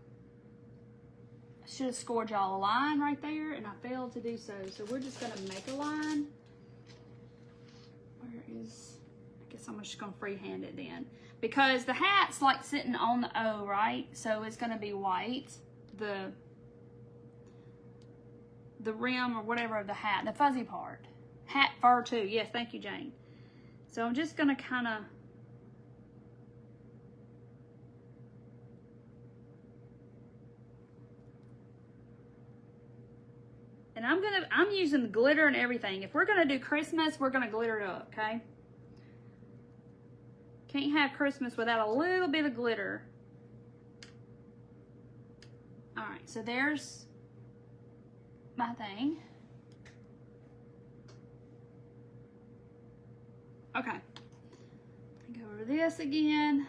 I should have scored y'all a line right there, and I failed to do so. So we're just going to make a line. Where is... I guess I'm just going to freehand it then. Because the hat's like sitting on the O, right? So it's going to be white. The rim or whatever of the hat. The fuzzy part. Hat fur too. Yes, thank you, Jane. So I'm just going to kind of... And I'm using glitter and everything. If we're gonna do Christmas, we're gonna glitter it up, okay? Can't have Christmas without a little bit of glitter. All right, so there's my thing. Okay, go over this again.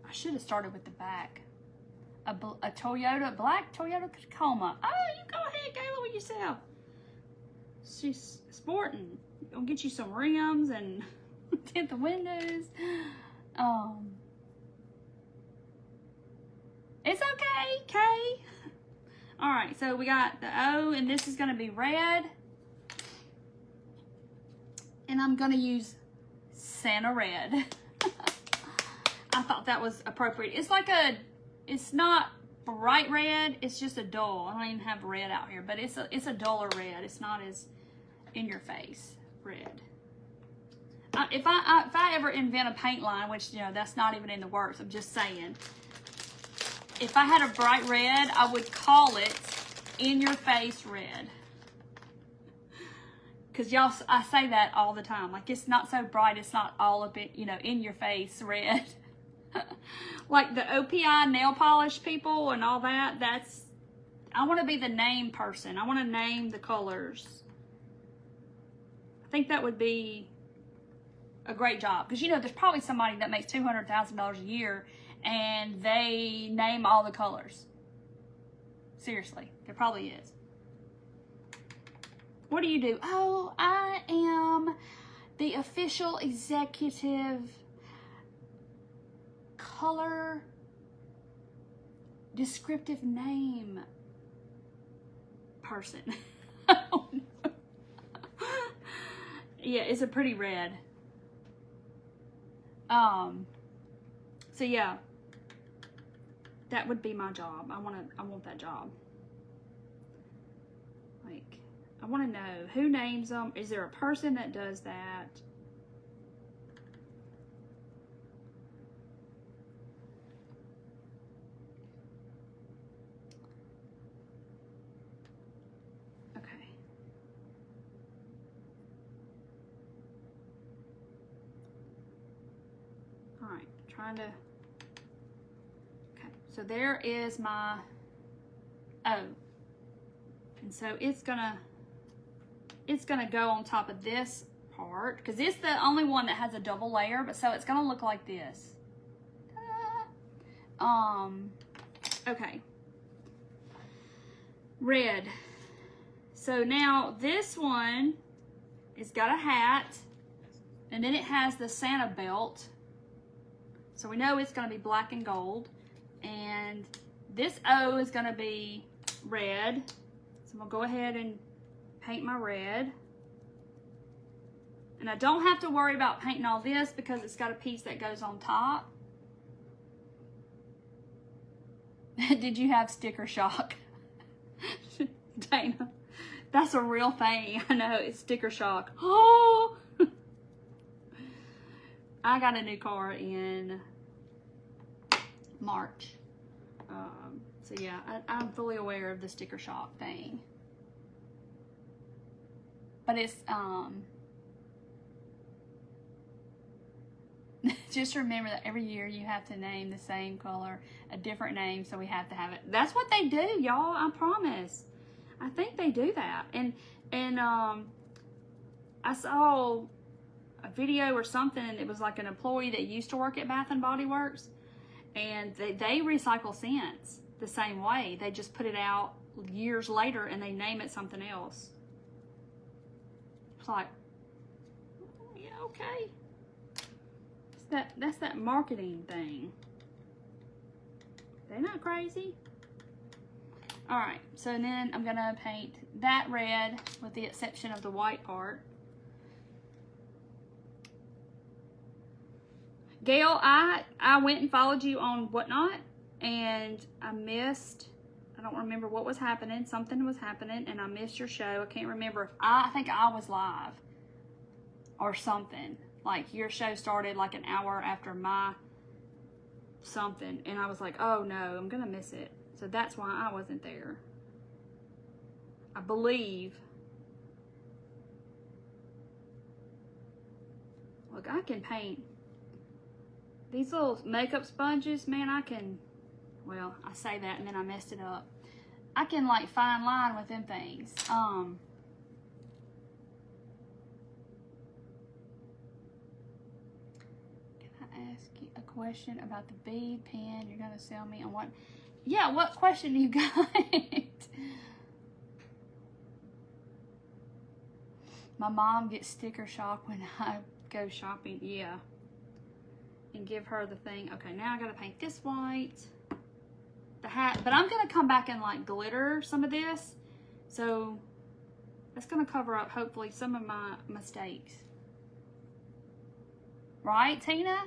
I should have started with the back. A Toyota, black Toyota Tacoma. Oh, you go ahead, Kayla, with yourself. She's sporting. Gonna get you some rims and tint the windows. It's okay, Kay. All right, so we got the O, and this is gonna be red. And I'm gonna use Santa Red. I thought that was appropriate. It's like it's not bright red, it's just a dull. I don't even have red out here, but it's a duller red. It's not as in your face red. If I ever invent a paint line, which, you know, that's not even in the works, I'm just saying. If I had a bright red, I would call it in your face red. Cause y'all, I say that all the time. Like, it's not so bright, it's not all up in, you know, in your face red. Like the OPI nail polish people and all that, I want to be the name person. I want to name the colors. I think that would be a great job. Because, you know, there's probably somebody that makes $200,000 a year and they name all the colors. Seriously, there probably is. What do you do? Oh, I am the official executive color descriptive name person. Yeah, it's a pretty red. So yeah, that would be my job. I want that job. Like, I want to know who names them. Is there a person that does that? Trying to, okay, so there is my O, and so it's gonna go on top of this part because it's the only one that has a double layer, but so it's gonna look like this. Okay, red. So now this one has got a hat, and then it has the Santa belt. So we know it's going to be black and gold. And this O is going to be red. So I'm going to go ahead and paint my red. And I don't have to worry about painting all this because it's got a piece that goes on top. Did you have sticker shock? Dana, that's a real thing. I know, it's sticker shock. Oh! I got a new car in March. So yeah, I'm fully aware of the sticker shock thing. But it's, just remember that every year you have to name the same color a different name, so we have to have it. That's what they do, y'all. I promise. I think they do that. And I saw a video or something, and it was like an employee that used to work at Bath and Body Works, and they recycle scents the same way. They just put it out years later and they name it something else. It's like, yeah, okay. That's that marketing thing. They're not crazy. All right, so then I'm gonna paint that red with the exception of the white part. Gail, I went and followed you on Whatnot, and I missed, I don't remember what was happening. Something was happening, and I missed your show. I can't remember if I think I was live or something. Like, your show started like an hour after my something, and I was like, oh no, I'm gonna miss it. So that's why I wasn't there. I believe. Look, I can paint. These little makeup sponges, man, I can, well, I say that and then I messed it up. I can like fine line with them things. Can I ask you a question about the bead pen you're gonna sell me on what? Yeah, what question do you got? My mom gets sticker shock when I go shopping. Yeah. And give her the thing. Okay, now I gotta paint this white. The hat. But I'm gonna come back and like glitter some of this. So that's gonna cover up hopefully some of my mistakes. Right, Tina?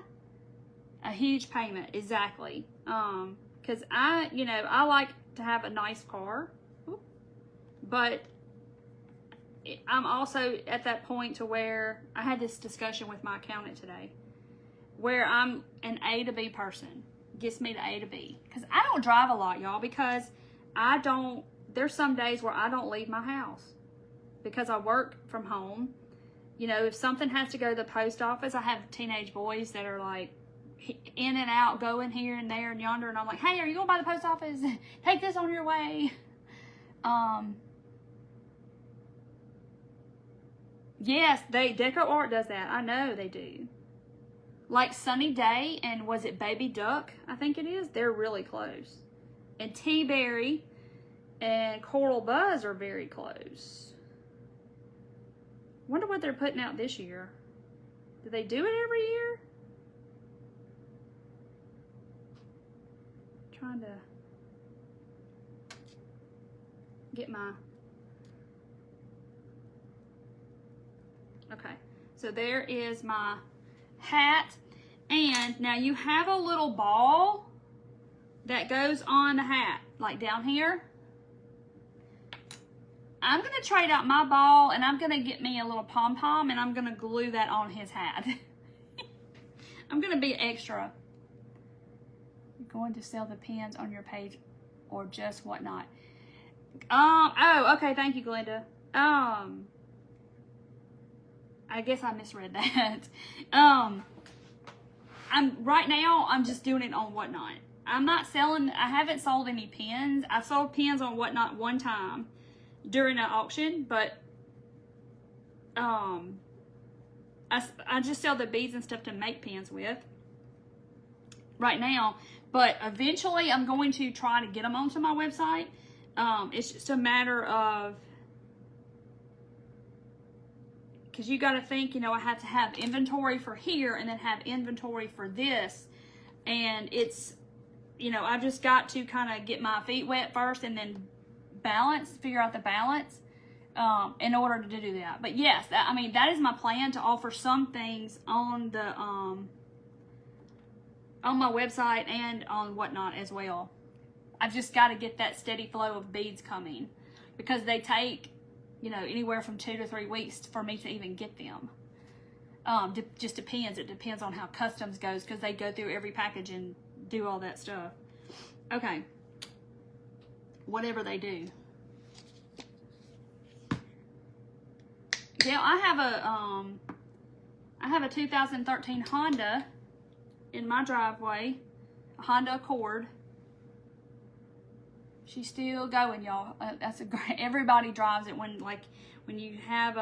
A huge payment, exactly. Because I like to have a nice car, but I'm also at that point to where I had this discussion with my accountant today, where I'm an A to B person. Gets me to A to B. Because I don't drive a lot, y'all, because there's some days where I don't leave my house because I work from home. You know, if something has to go to the post office, I have teenage boys that are like, in and out, going here and there and yonder, and I'm like, hey, are you going by the post office? Take this on your way. Yes, Deco Art does that. I know they do. Like Sunny Day and was it Baby Duck? I think it is. They're really close. And T-Berry and Coral Buzz are very close. Wonder what they're putting out this year. Do they do it every year? Trying to get my, okay, so there is my hat, and now you have a little ball that goes on the hat, like down here. I'm gonna trade out my ball, and I'm gonna get me a little pom-pom, and I'm gonna glue that on his hat. I'm gonna be extra. Going to sell the pens on your page or just Whatnot? Oh, okay, thank you, Glenda. I guess I misread that. Right now I'm just doing it on Whatnot. I'm not selling, I haven't sold any pens. I sold pens on Whatnot one time during an auction, but I just sell the beads and stuff to make pens with right now. But eventually I'm going to try to get them onto my website. It's just a matter of, because you got to think, I have to have inventory for here and then have inventory for this. And it's, I just got to kind of get my feet wet first and then figure out the balance. in order to do that. But yes, that is my plan, to offer some things on the on my website and on Whatnot as well. I've just got to get that steady flow of beads coming, because they take, anywhere from 2 to 3 weeks for me to even get them. Just depends. It depends on how customs goes, because they go through every package and do all that stuff. Okay. Whatever they do. Yeah, I have a 2013 Honda in my driveway, a Honda Accord. She's still going, y'all. That's a great. Everybody drives it when you have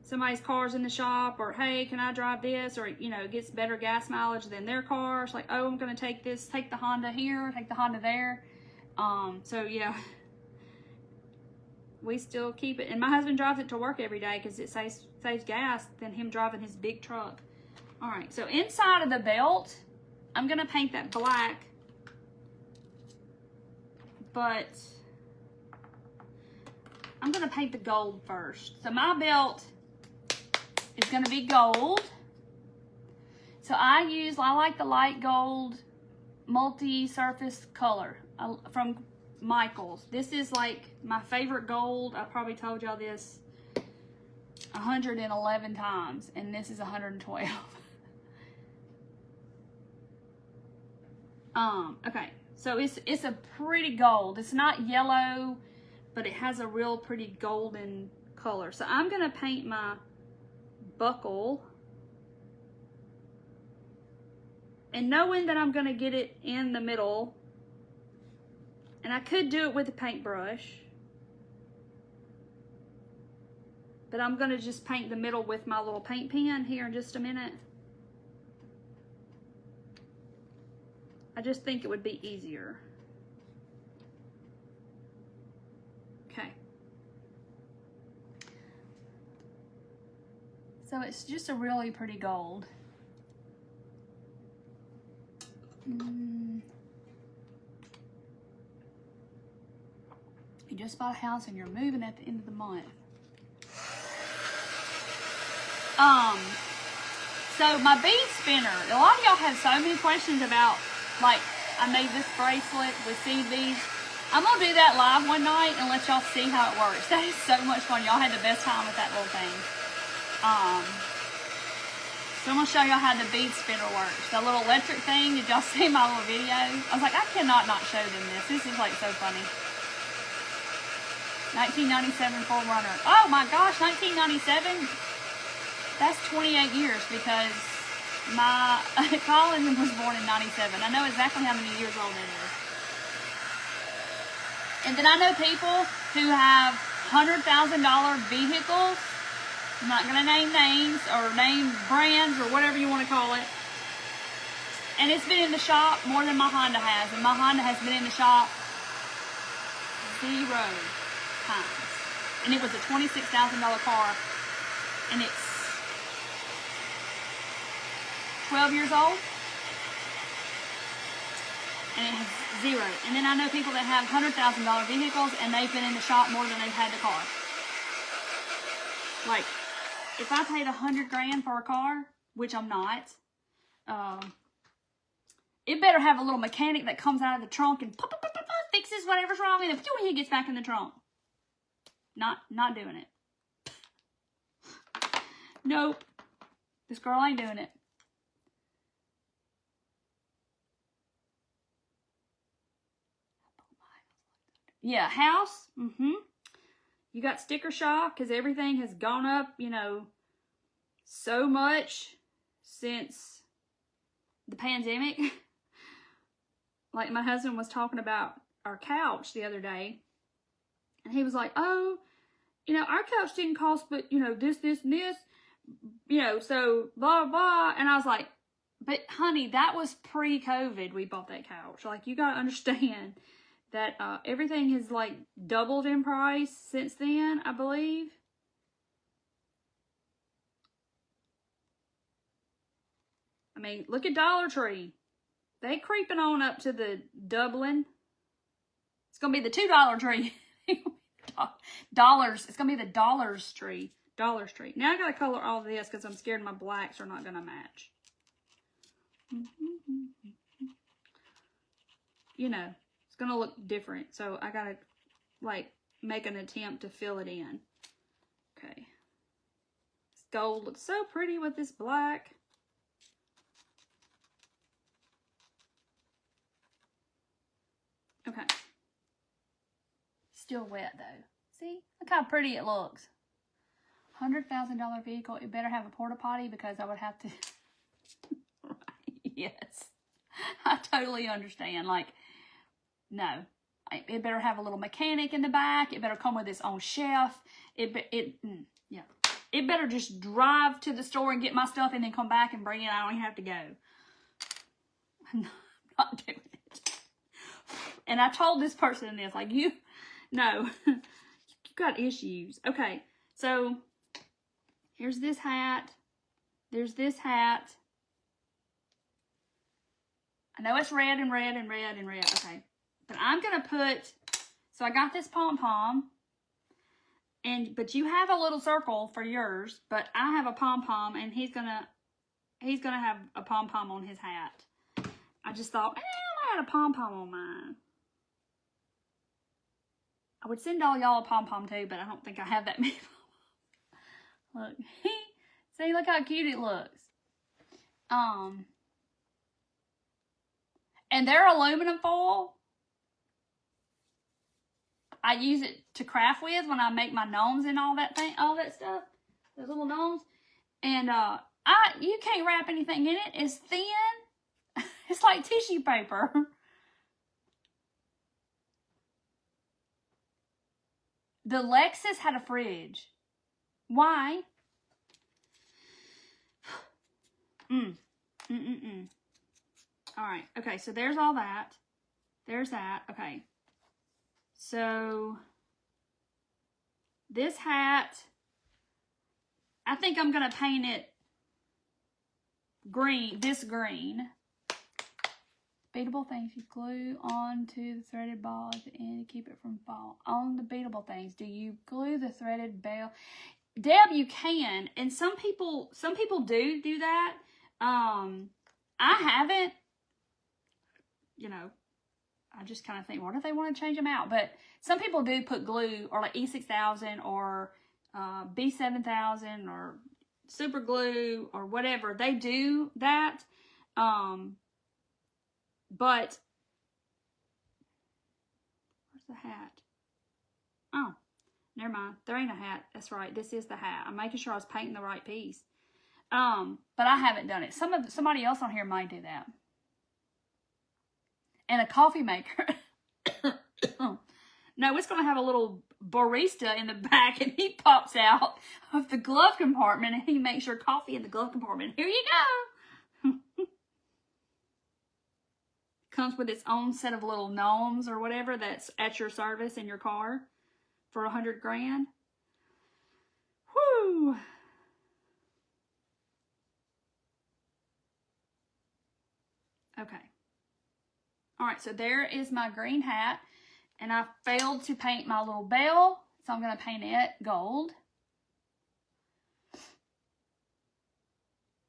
somebody's car's in the shop, or hey, can I drive this, or it gets better gas mileage than their car. It's like, oh, I'm gonna take the Honda here, take the Honda there. So yeah. We still keep it, and my husband drives it to work every day because it saves gas than him driving his big truck. All right, so inside of the belt, I'm gonna paint that black, but I'm gonna paint the gold first. So my belt is gonna be gold. So I like the light gold multi-surface color from Michaels. This is like my favorite gold. I probably told y'all this 111 times, and this is 112. Okay, so it's a pretty gold. It's not yellow, but it has a real pretty golden color. So I'm gonna paint my buckle, and knowing that I'm gonna get it in the middle. And I could do it with a paintbrush, but I'm gonna just paint the middle with my little paint pen here in just a minute. I just think it would be easier. Okay. So it's just a really pretty gold. You just bought a house and you're moving at the end of the month. So my bead spinner, a lot of y'all have so many questions about, like, I made this bracelet with seed beads. I'm gonna do that live one night and let y'all see how it works. That is so much fun. Y'all had the best time with that little thing. So I'm gonna show y'all how the bead spinner works. The little electric thing. Did y'all see my little video? I was like, I cannot not show them this. This is like so funny. 1997 4Runner. Oh my gosh, 1997? That's 28 years, because my Colin was born in 97. I know exactly how many years old it is. And then I know people who have $100,000 vehicles. I'm not going to name names or name brands or whatever you want to call it. And it's been in the shop more than my Honda has. And my Honda has been in the shop 0 times. And it was a $26,000 car, and it's 12 years old, and it has 0. And then I know people that have $100,000 vehicles, and they've been in the shop more than they've had the car. Like, if I paid $100 grand for a car, which I'm not, it better have a little mechanic that comes out of the trunk and fixes whatever's wrong, and then he gets back in the trunk. Not doing it. Nope. This girl ain't doing it. Yeah, house. You got sticker shock because everything has gone up, so much since the pandemic. Like my husband was talking about our couch the other day. And he was like, oh, our couch didn't cost but, this, and this, so blah, blah. And I was like, but honey, that was pre-COVID we bought that couch. Like, you got to understand that everything has, like, doubled in price since then, I believe. I mean, look at Dollar Tree. They creeping on up to the doubling. It's going to be the $2 tree. Dollars. It's going to be the Dollar's Tree. Dollar Tree. Now I got to color all of this because I'm scared my blacks are not going to match. You know, it's going to look different. So I got to, like, make an attempt to fill it in. Okay. This gold looks so pretty with this black. Okay. Still wet though. See? Look how pretty it looks. $100,000 vehicle. It better have a porta potty because I would have to. Right. Yes. I totally understand. Like, no. It better have a little mechanic in the back. It better come with its own chef. Yeah. It better just drive to the store and get my stuff and then come back and bring it. I don't even have to go. I'm not doing it. And I told this person this, like, no, you got issues. Okay, so here's this hat. There's this hat. I know it's red and red and red and red. Okay, but I'm going to put, so I got this pom-pom. But you have a little circle for yours, but I have a pom-pom, and he's gonna have a pom-pom on his hat. I just thought, I had a pom-pom on mine. I would send all y'all a pom-pom too, but I don't think I have that many. Look. See, look how cute it looks. And they're aluminum foil. I use it to craft with when I make my gnomes and all that stuff. Those little gnomes. And you can't wrap anything in it. It's thin. It's like tissue paper. The Lexus had a fridge. Why? All right. Okay, so there's all that. There's that. Okay. So this hat, I think I'm going to paint it green, this green. Beatable things you glue onto the threaded ball at the end to keep it from fall. On the beatable things, do you glue the threaded ball? Deb, you can, and some people do that. I haven't. You know, I just kind of think, what if they want to change them out? But some people do put glue, or like E6000 or B7000 or super glue or whatever. They do that. But where's the hat? Oh, never mind. There ain't a hat. That's right. This is the hat. I'm making sure I was painting the right piece. But I haven't done it. Somebody else on here might do that. And a coffee maker. No, it's going to have a little barista in the back, and he pops out of the glove compartment, and he makes your coffee in the glove compartment. Here you go. Comes with its own set of little gnomes or whatever that's at your service in your car for $100 grand. Whoo! Okay. All right, so there is my green hat, and I failed to paint my little bell, so I'm going to paint it gold.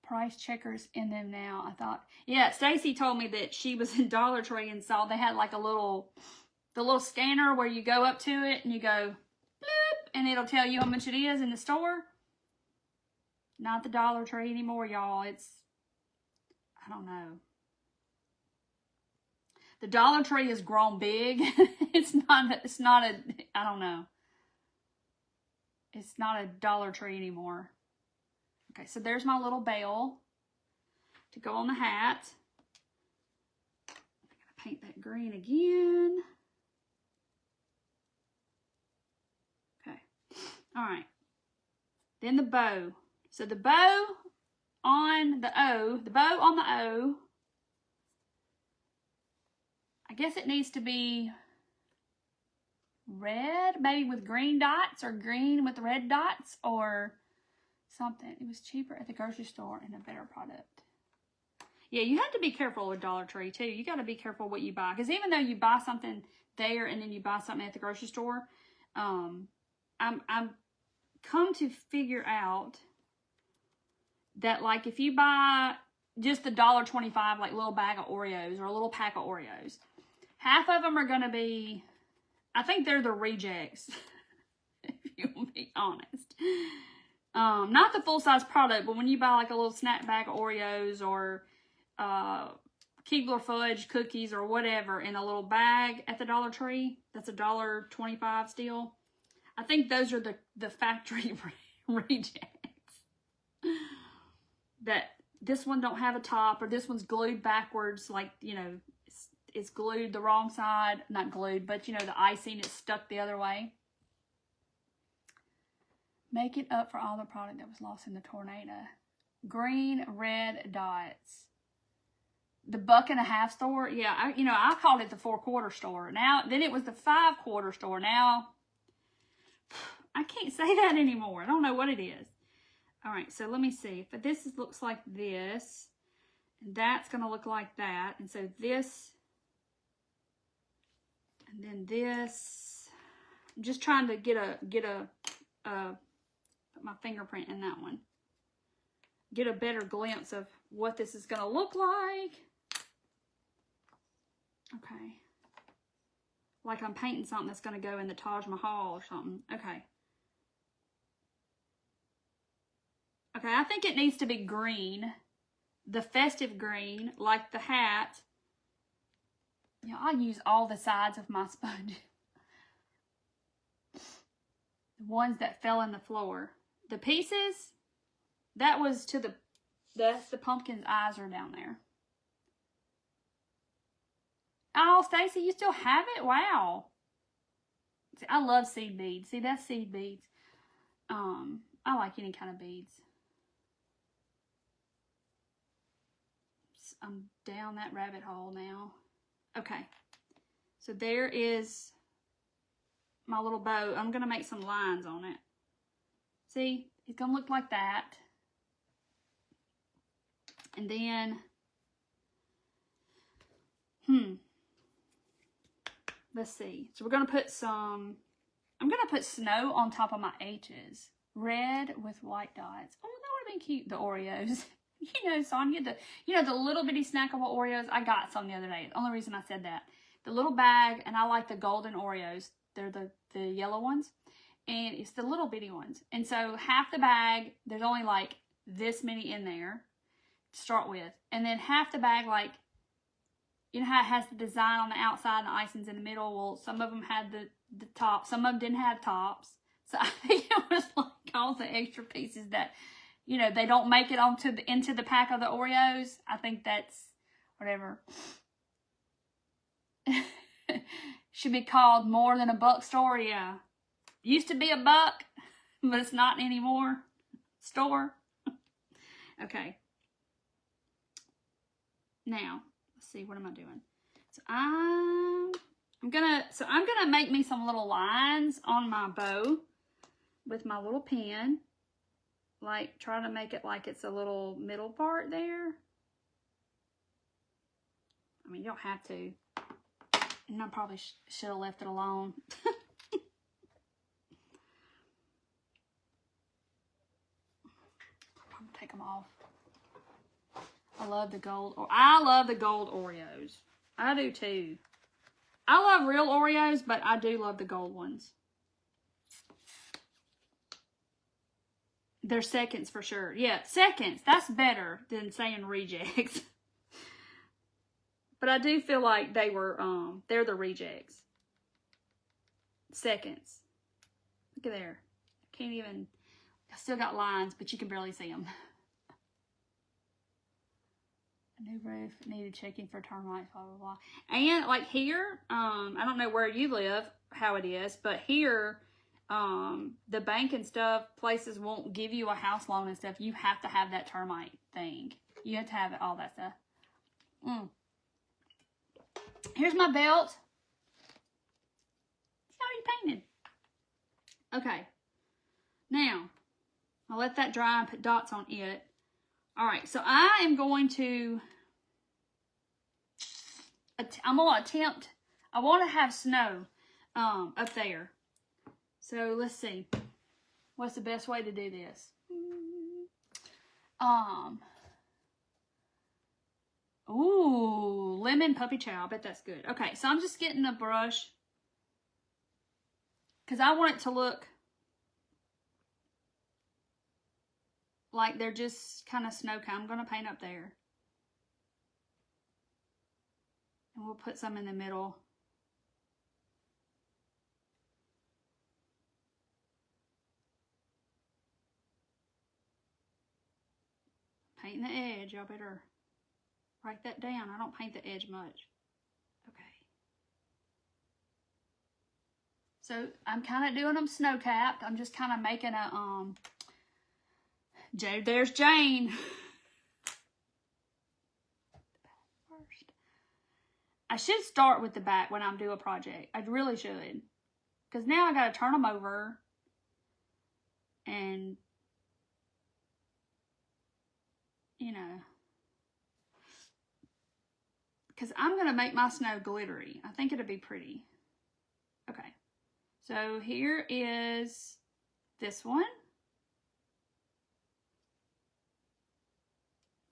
Price checkers in them now. I thought, yeah, Stacy told me that she was in Dollar Tree and saw they had like the little scanner where you go up to it and you go bloop, and it'll tell you how much it is in the store. Not the Dollar Tree anymore, y'all. It's, I don't know. The Dollar Tree has grown big. It's not a, I don't know. It's not a Dollar Tree anymore. Okay, so there's my little bell to go on the hat. I'm going to paint that green again. Okay, all right. Then the bow. So the bow on the O, I guess it needs to be red, maybe with green dots, or green with red dots, or something. It was cheaper at the grocery store and a better product. Yeah, you have to be careful with Dollar Tree too. You got to be careful what you buy, because even though you buy something there and then you buy something at the grocery store, I'm come to figure out that, like, if you buy just the $1.25, like, little bag of Oreos or a little pack of Oreos, half of them are going to be, I think they're the rejects, if you will be honest. Not the full-size product, but when you buy, like, a little snack bag of Oreos or Keebler Fudge cookies or whatever in a little bag at the Dollar Tree, that's $1.25 still. I think those are the factory rejects. That this one don't have a top, or this one's glued backwards, like, you know, it's glued the wrong side. Not glued, but, you know, the icing is stuck the other way. Make it up for all the product that was lost in the tornado. Green, red dots. The $1.50 store, yeah, I called it the 4-quarter store. Then it was the 5-quarter store. Now, I can't say that anymore. I don't know what it is. All right, so let me see. If this looks like this, and that's going to look like that. And so this, and then this. I'm just trying to put my fingerprint in that one. Get a better glimpse of what this is going to look like. Okay. Like I'm painting something that's going to go in the Taj Mahal or something. Okay. Okay, I think it needs to be green. The festive green, like the hat. Yeah, I use all the sides of my sponge. The ones that fell in the floor. The pieces, that's the pumpkin's eyes are down there. Oh, Stacy, you still have it? Wow. See, I love seed beads. See, that's seed beads. I like any kind of beads. I'm down that rabbit hole now. Okay. So there is my little bow. I'm going to make some lines on it. See, it's going to look like that. And then, let's see. So we're going to put I'm going to put snow on top of my H's. Red with white dots. Oh, that would have been cute. The Oreos. You know, Sonia, the little bitty snackable Oreos. I got some the other day. The only reason I said that. The little bag, and I like the golden Oreos. They're the yellow ones. And it's the little bitty ones. And so half the bag, there's only like this many in there to start with. And then half the bag, like, you know how it has the design on the outside and the icing's in the middle? Well, some of them had the top. Some of them didn't have tops. So I think it was like all the extra pieces that, you know, they don't make it into the pack of the Oreos. I think that's whatever. Should be called More Than a Buck Store. Yeah. Used to be $1, but it's not anymore. Store. Okay. Now, let's see, what am I doing? So I'm gonna make me some little lines on my bow with my little pen. Like, try to make it like it's a little middle part there. I mean, you don't have to. And I probably should have left it alone. I'm gonna take them off. I love the gold Oreos. I do too. I love real Oreos, but I do love the gold ones. They're seconds for sure. Yeah, seconds. That's better than saying rejects. But I do feel like they were, they're the rejects. Seconds. Look at there. I can't even, I still got lines, but you can barely see them. A new roof needed checking for termites, blah, blah, blah. And like here, I don't know where you live, how it is, but here, the bank and stuff, places won't give you a house loan and stuff. You have to have that termite thing. You have to have all that stuff. Here's my belt. See how you painted. Okay. Now, I'll let that dry and put dots on it. All right, so I am going to, I'm going to attempt, I want to have snow up there. So let's see. What's the best way to do this? Ooh, lemon puppy chow. I bet that's good. Okay, so I'm just getting a brush because I want it to look like they're just kind of snow cone. I'm going to paint up there. And we'll put some in the middle. Painting the edge. Y'all better write that down. I don't paint the edge much. Okay. So I'm kind of doing them snow capped. I'm just kind of making a there's Jane. First. I should start with the back when I'm doing a project. I really should. Because now I got to turn them over. And, you know. Because I'm going to make my snow glittery. I think it'll be pretty. Okay. So here is this one.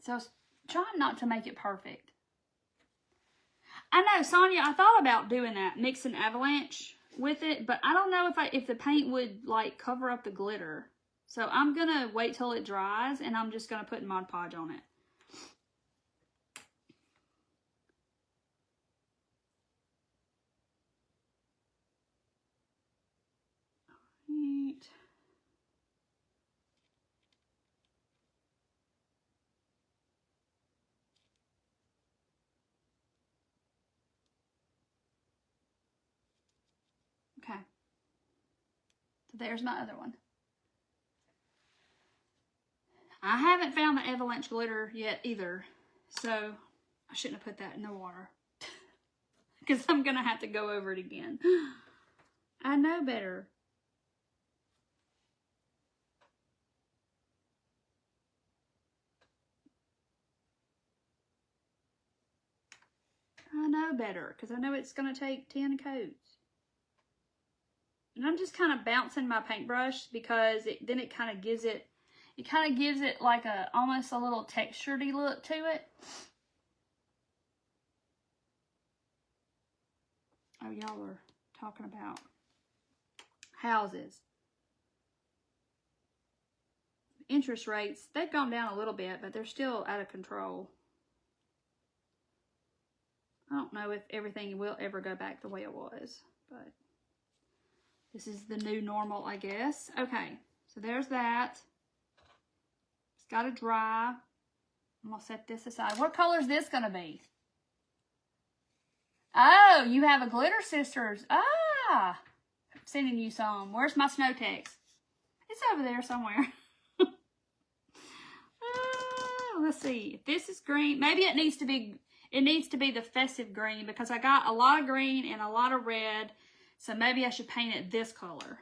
So trying not to make it perfect. I know, Sonia, I thought about doing that, mixing Avalanche with it, but I don't know if the paint would like cover up the glitter. So I'm gonna wait till it dries and I'm just gonna put Mod Podge on it. Right. Okay. So there's my other one. I haven't found the Avalanche glitter yet either. So I shouldn't have put that in the water. Because I'm going to have to go over it again. I know better. I know better. Because I know it's going to take 10 coats. And I'm just kind of bouncing my paintbrush because then it kind of gives it, like almost a little textured-y look to it. Oh, y'all are talking about houses. Interest rates, they've gone down a little bit, but they're still out of control. I don't know if everything will ever go back the way it was, but this is the new normal, I guess. Okay, so there's that. It's got to dry. I'm going to set this aside. What color is this going to be? Oh, you have a Glitter Sisters. Ah, I'm sending you some. Where's my Snow Tex? It's over there somewhere. Let's see. If this is green, maybe it needs to be the festive green because I got a lot of green and a lot of red. So maybe I should paint it this color.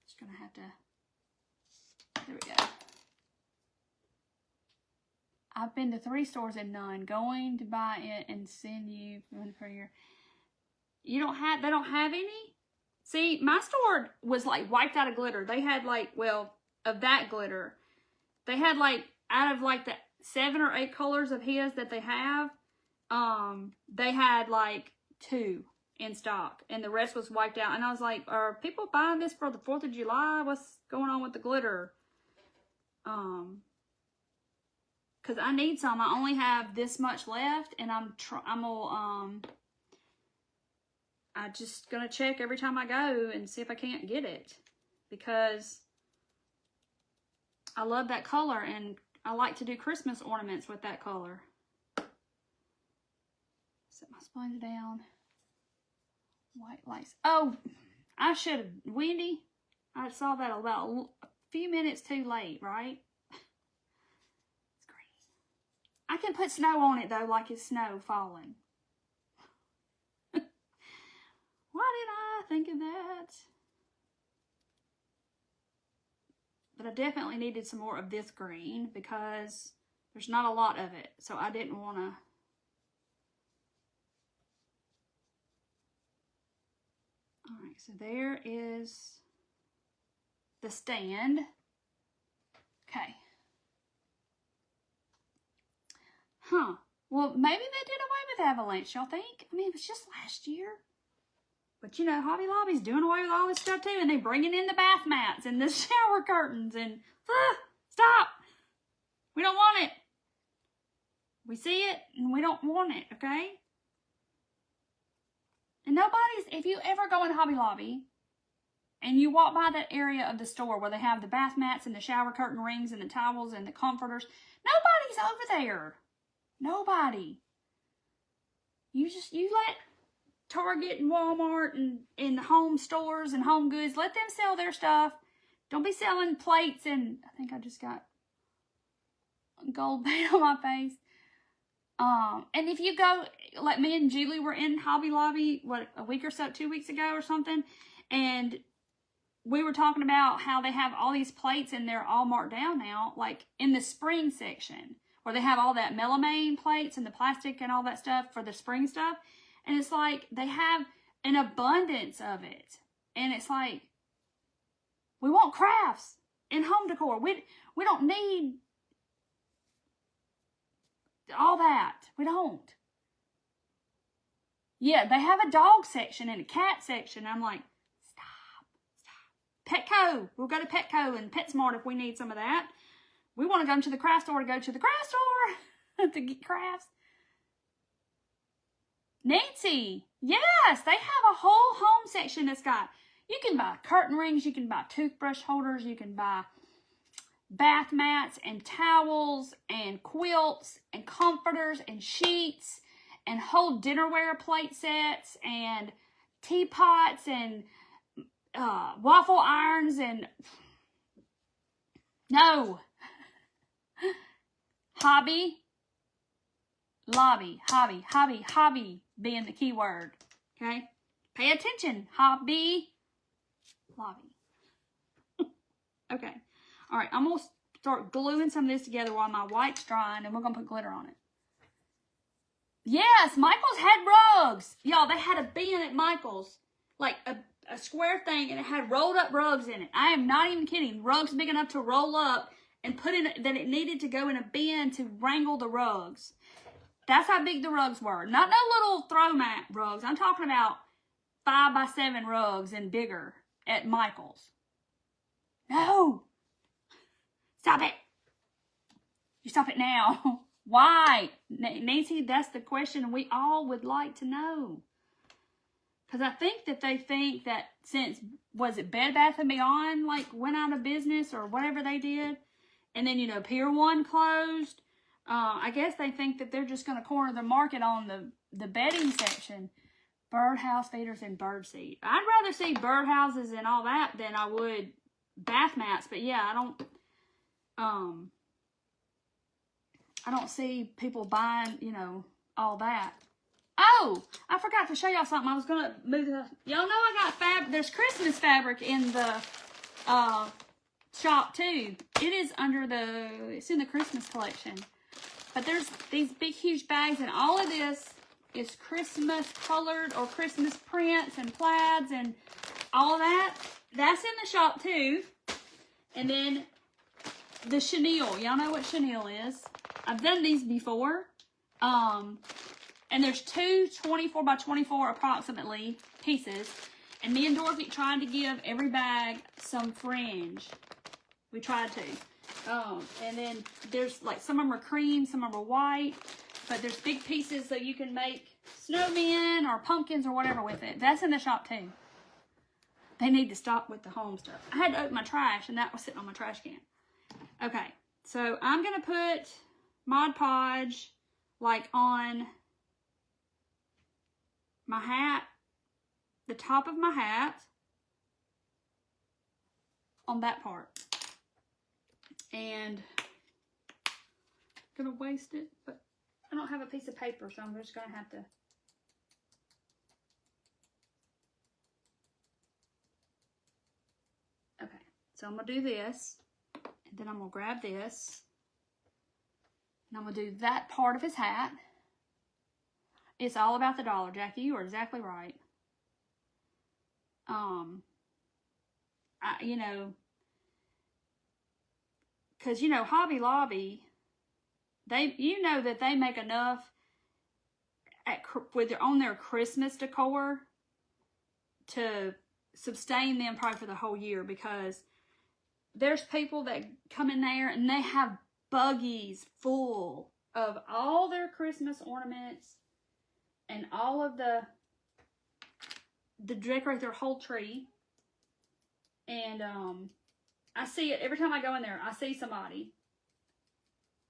Just gonna have to, there we go. I've been to 3 stores and none. Going to buy it and send you for your, they don't have any? See, my store was like wiped out of glitter. They had like, well, of that glitter. They had like, out of like the 7 or 8 colors of his that they have, they had like 2 in stock and the rest was wiped out. And I was like, are people buying this for the 4th of July? What's going on with the glitter? Cause I need some. I only have this much left and I'm just gonna check every time I go and see if I can't get it because I love that color and I like to do Christmas ornaments with that color. Set my sponge down. White lace. Oh, I should have. Wendy, I saw that about a few minutes too late, right? It's green. I can put snow on it though, like it's snow falling. Why did I think of that? But I definitely needed some more of this green because there's not a lot of it. So I didn't want to. so there is the stand. Okay. Huh. Well, maybe they did away with Avalanche, y'all think? I mean, it was just last year. But, you know, Hobby Lobby's doing away with all this stuff, too. And they're bringing in the bath mats and the shower curtains. And, stop. We don't want it. We see it, and we don't want it, okay? And if you ever go in Hobby Lobby, and you walk by that area of the store where they have the bath mats and the shower curtain rings and the towels and the comforters, nobody's over there. Nobody. You let Target and Walmart and home stores and home goods, let them sell their stuff. Don't be selling plates and, I think I just got gold paint on my face. And if you go, like me and Julie were in Hobby Lobby, a week or so, 2 weeks ago or something, and we were talking about how they have all these plates and they're all marked down now, like in the spring section, where they have all that melamine plates and the plastic and all that stuff for the spring stuff. And it's like they have an abundance of it. And it's like, we want crafts and home decor. We don't need all that. We don't. Yeah, they have a dog section and a cat section. I'm like, stop. Petco. We'll go to Petco and PetSmart if we need some of that. We want to go to the craft store to the craft store to get crafts. Nancy, yes, they have a whole home section that's got, you can buy curtain rings, you can buy toothbrush holders, you can buy bath mats and towels and quilts and comforters and sheets and whole dinnerware plate sets and teapots and waffle irons and no. Hobby Lobby, hobby being the key word. Okay? Pay attention. Hobby Lobby. Okay. All right, I'm going to start gluing some of this together while my white's drying, and we're going to put glitter on it. Yes, Michael's had rugs. Y'all, they had a bin at Michael's, like a square thing, and it had rolled up rugs in it. I am not even kidding. Rugs big enough to roll up and put in, that it needed to go in a bin to wrangle the rugs. That's how big the rugs were. Not no little throw mat rugs. I'm talking about 5x7 rugs and bigger at Michael's. No. Stop it. You stop it now. Why? Nancy, that's the question we all would like to know. Because I think that they think that since, was it Bed Bath & Beyond, like, went out of business or whatever they did, and then, you know, Pier 1 closed, I guess they think that they're just going to corner the market on the bedding section. Birdhouse feeders and bird seed. I'd rather see birdhouses and all that than I would bath mats. But yeah, I don't see people buying, you know, all that. Oh, I forgot to show y'all something. I was going to move the, y'all know I got there's Christmas fabric in the shop too. It is it's in the Christmas collection. But there's these big, huge bags, and all of this is Christmas colored or Christmas prints and plaids and all of that. That's in the shop too. And then the chenille. Y'all know what chenille is. I've done these before. And there's two 24 by 24 approximately pieces. And me and Dorothy tried to give every bag some fringe. We tried to. And then there's like, some of them are cream, some of them are white, but there's big pieces so you can make snowmen or pumpkins or whatever with it. That's in the shop too. They need to stop with the home stuff. I had to open my trash and that was sitting on my trash can. Okay, so I'm going to put Mod Podge like on my hat, the top of my hat, on that part. And I'm going to waste it, but I don't have a piece of paper, so I'm just going to have to. Okay, so I'm going to do this, and then I'm going to grab this, and I'm going to do that part of his hat. It's all about the dollar, Jackie. You are exactly right. you know, because, you know, Hobby Lobby, you know that they make enough on their Christmas decor to sustain them probably for the whole year, because there's people that come in there and they have buggies full of all their Christmas ornaments and all of the decorate their whole tree. And I see it every time I go in there. I see somebody.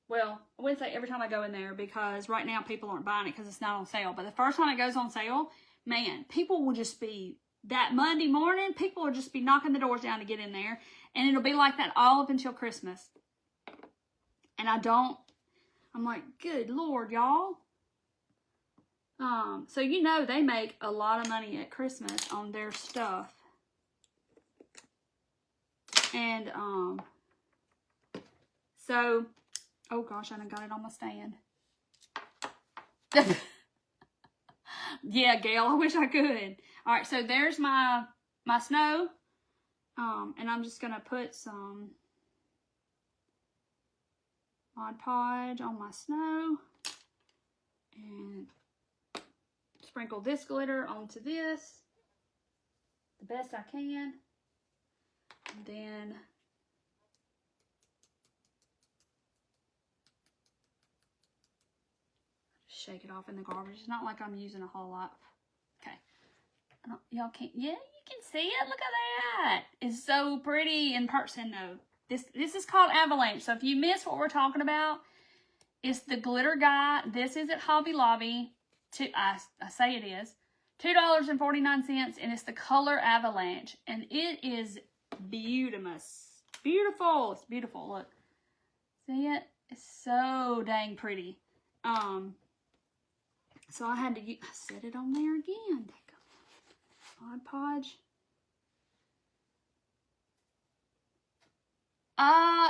Well, I wouldn't say every time I go in there, because right now people aren't buying it because it's not on sale. But the first time it goes on sale, man, people will just be, that Monday morning, people will just be knocking the doors down to get in there. And it'll be like that all up until Christmas. And I'm like, good Lord, y'all. So you know they make a lot of money at Christmas on their stuff. And, so, oh gosh, I done got it on my stand. Yeah, Gail, I wish I could. All right, so there's my snow. And I'm just going to put some Mod Podge on my snow. And sprinkle this glitter onto this the best I can. And then shake it off in the garbage. It's not like I'm using a whole lot. Okay. Y'all can't, yeah, you can see it. Look at that. It's so pretty in person though. This is called Avalanche. So if you miss what we're talking about, it's the glitter guy. This is at Hobby Lobby. I say it is. $2.49, and it's the color Avalanche. And it is beautiful. Beautiful. It's beautiful. Look. See it? It's so dang pretty. So I had to set it on there again. Mod Podge.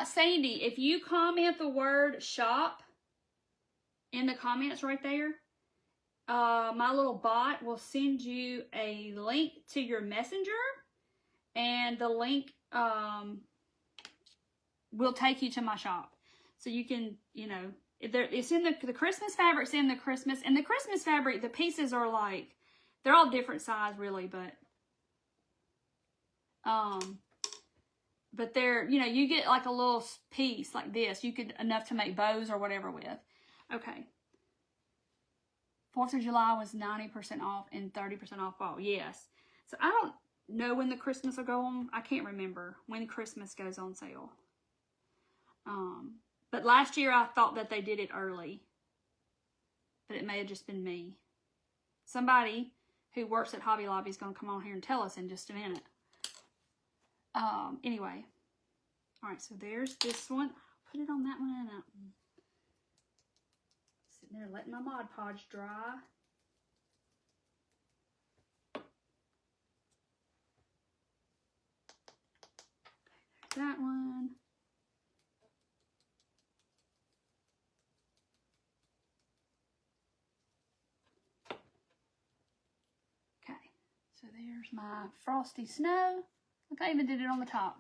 Sandy, if you comment the word shop in the comments right there, my little bot will send you a link to your messenger, and the link will take you to my shop. So you can, you know, it's in the Christmas fabric's in the Christmas, and the Christmas fabric, the pieces are like, they're all different size really, but they're, you know, you get like a little piece like this. You could, enough to make bows or whatever with. Okay. 4th of July was 90% off and 30% off fall. Yes. So I don't know when the Christmas will go on. I can't remember when Christmas goes on sale. But last year I thought that they did it early. But it may have just been me. Somebody who works at Hobby Lobby is going to come on here and tell us in just a minute. Anyway. Alright, so there's this one. Put it on that one and that one. Sitting there letting my Mod Podge dry. Okay, there's that one. Okay, so there's my frosty snow. Look, I even did it on the top.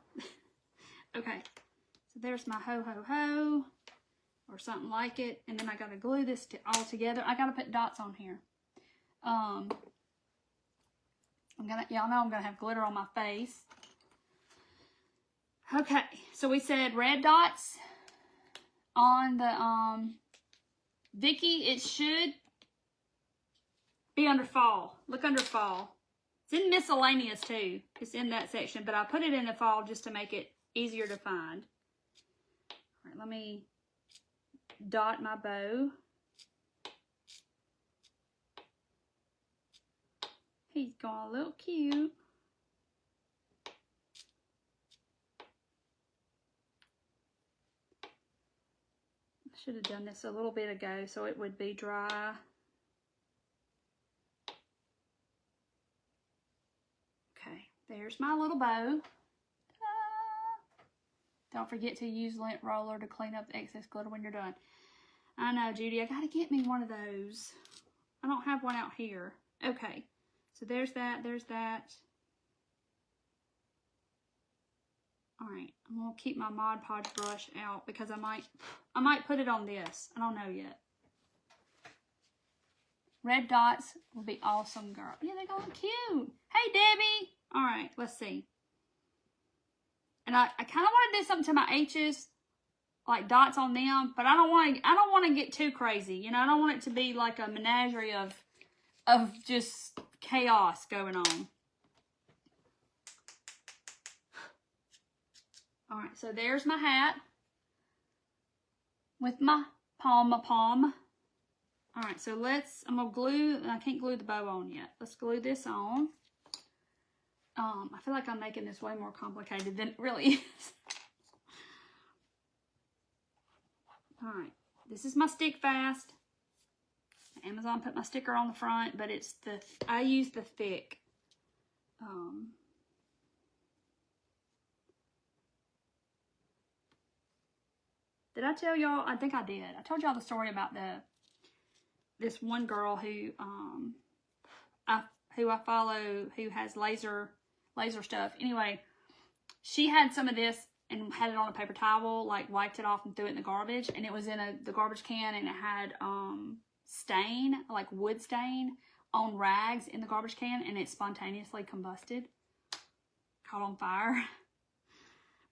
Okay, so there's my ho ho ho, or something like it, and then I gotta glue this all together. I gotta put dots on here. Y'all know I'm gonna have glitter on my face. Okay, so we said red dots on the Vicky. It should be under fall. Look under fall. It's in miscellaneous too. It's in that section, but I put it in the fall just to make it easier to find. All right, let me dot my bow. He's going a little cute. I should have done this a little bit ago so it would be dry. Okay, there's my little bow. Don't forget to use lint roller to clean up the excess glitter when you're done. I know, Judy, I gotta get me one of those. I don't have one out here. Okay, so there's that, there's that. All right, I'm gonna keep my Mod Podge brush out because I might put it on this. I don't know yet. Red dots will be awesome, girl. Yeah, they're going cute. Hey, Debbie. All right, let's see. And I kind of want to do something to my H's, like dots on them, but I don't want to get too crazy. You know, I don't want it to be like a menagerie of just chaos going on. All right, so there's my hat with my palm. All right, so I'm gonna glue, I can't glue the bow on yet. Let's glue this on. I feel like I'm making this way more complicated than it really is. All right, this is my Stick Fast. Amazon put my sticker on the front, but I use the thick. Did I tell y'all? I think I did. I told y'all the story about this one girl who I follow, who has laser stuff. Anyway, she had some of this and had it on a paper towel, like wiped it off and threw it in the garbage, and it was in the garbage can, and it had stain, like wood stain on rags in the garbage can, and it spontaneously combusted, caught on fire.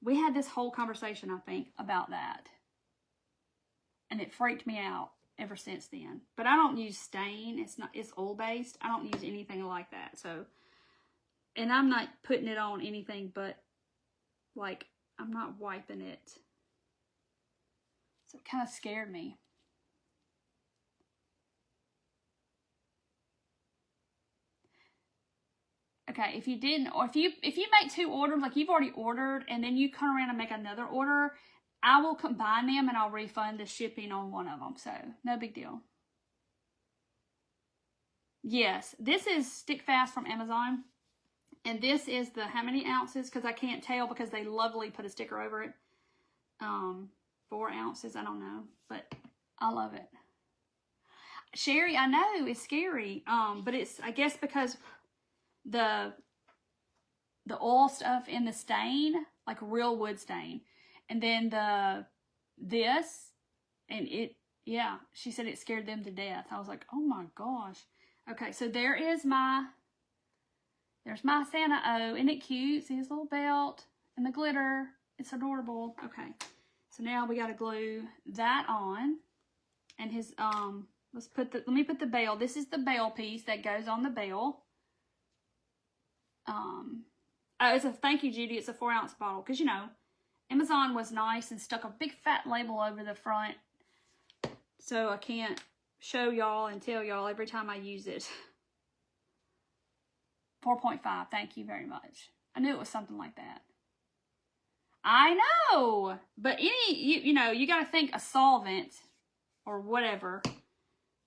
We had this whole conversation, I think, about that, and it freaked me out ever since then. But I don't use stain. It's oil based. I don't use anything like that. So, and I'm not putting it on anything but, like, I'm not wiping it. So it kind of scared me. Okay, if you didn't, or if you make 2 orders, like you've already ordered, and then you come around and make another order, I will combine them and I'll refund the shipping on one of them. So no big deal. Yes, this is Stick Fast from Amazon. And this is the how many ounces? Because I can't tell because they lovely put a sticker over it. 4 ounces, I don't know. But I love it. Sherry, I know, it's scary. But it's, I guess, because the oil stuff in the stain, like real wood stain. And then this, and it, yeah, she said it scared them to death. I was like, oh my gosh. Okay, so there's my Santa O. Isn't it cute? See his little belt and the glitter. It's adorable. Okay, so now we got to glue that on. And his, let me put the bell. This is the bell piece that goes on the bell. Oh, it's a, thank you, Judy. It's a 4-ounce bottle. Because, you know, Amazon was nice and stuck a big fat label over the front. So I can't show y'all and tell y'all every time I use it. 4.5. Thank you very much. I knew it was something like that. I know. But you know, you got to think a solvent or whatever,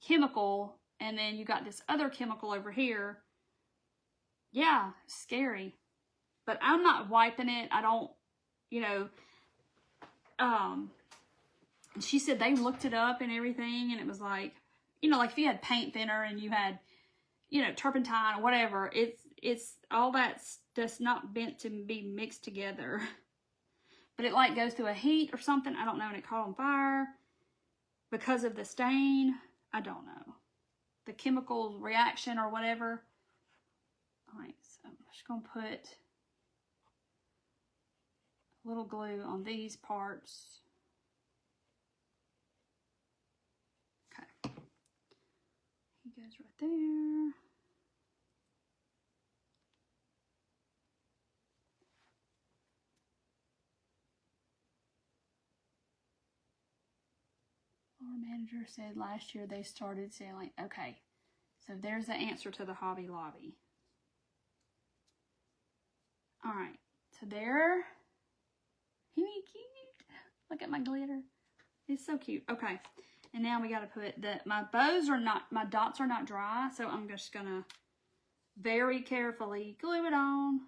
chemical, and then you got this other chemical over here. Yeah, scary. But I'm not wiping it. I don't, you know, she said they looked it up and everything, and it was like, you know, like if you had paint thinner and you had, you know, turpentine or whatever, it's all that's just not meant to be mixed together. But it like goes through a heat or something, I don't know, and it caught on fire because of the stain. I don't know. The chemical reaction or whatever. All right, so I'm just going to put a little glue on these parts. Okay. He goes right there. Our manager said last year they started selling. Okay, so there's the answer to the Hobby Lobby. All right, so there. Isn't he cute? Look at my glitter. It's so cute. Okay, and now we got to put my dots are not dry, so I'm just gonna very carefully glue it on.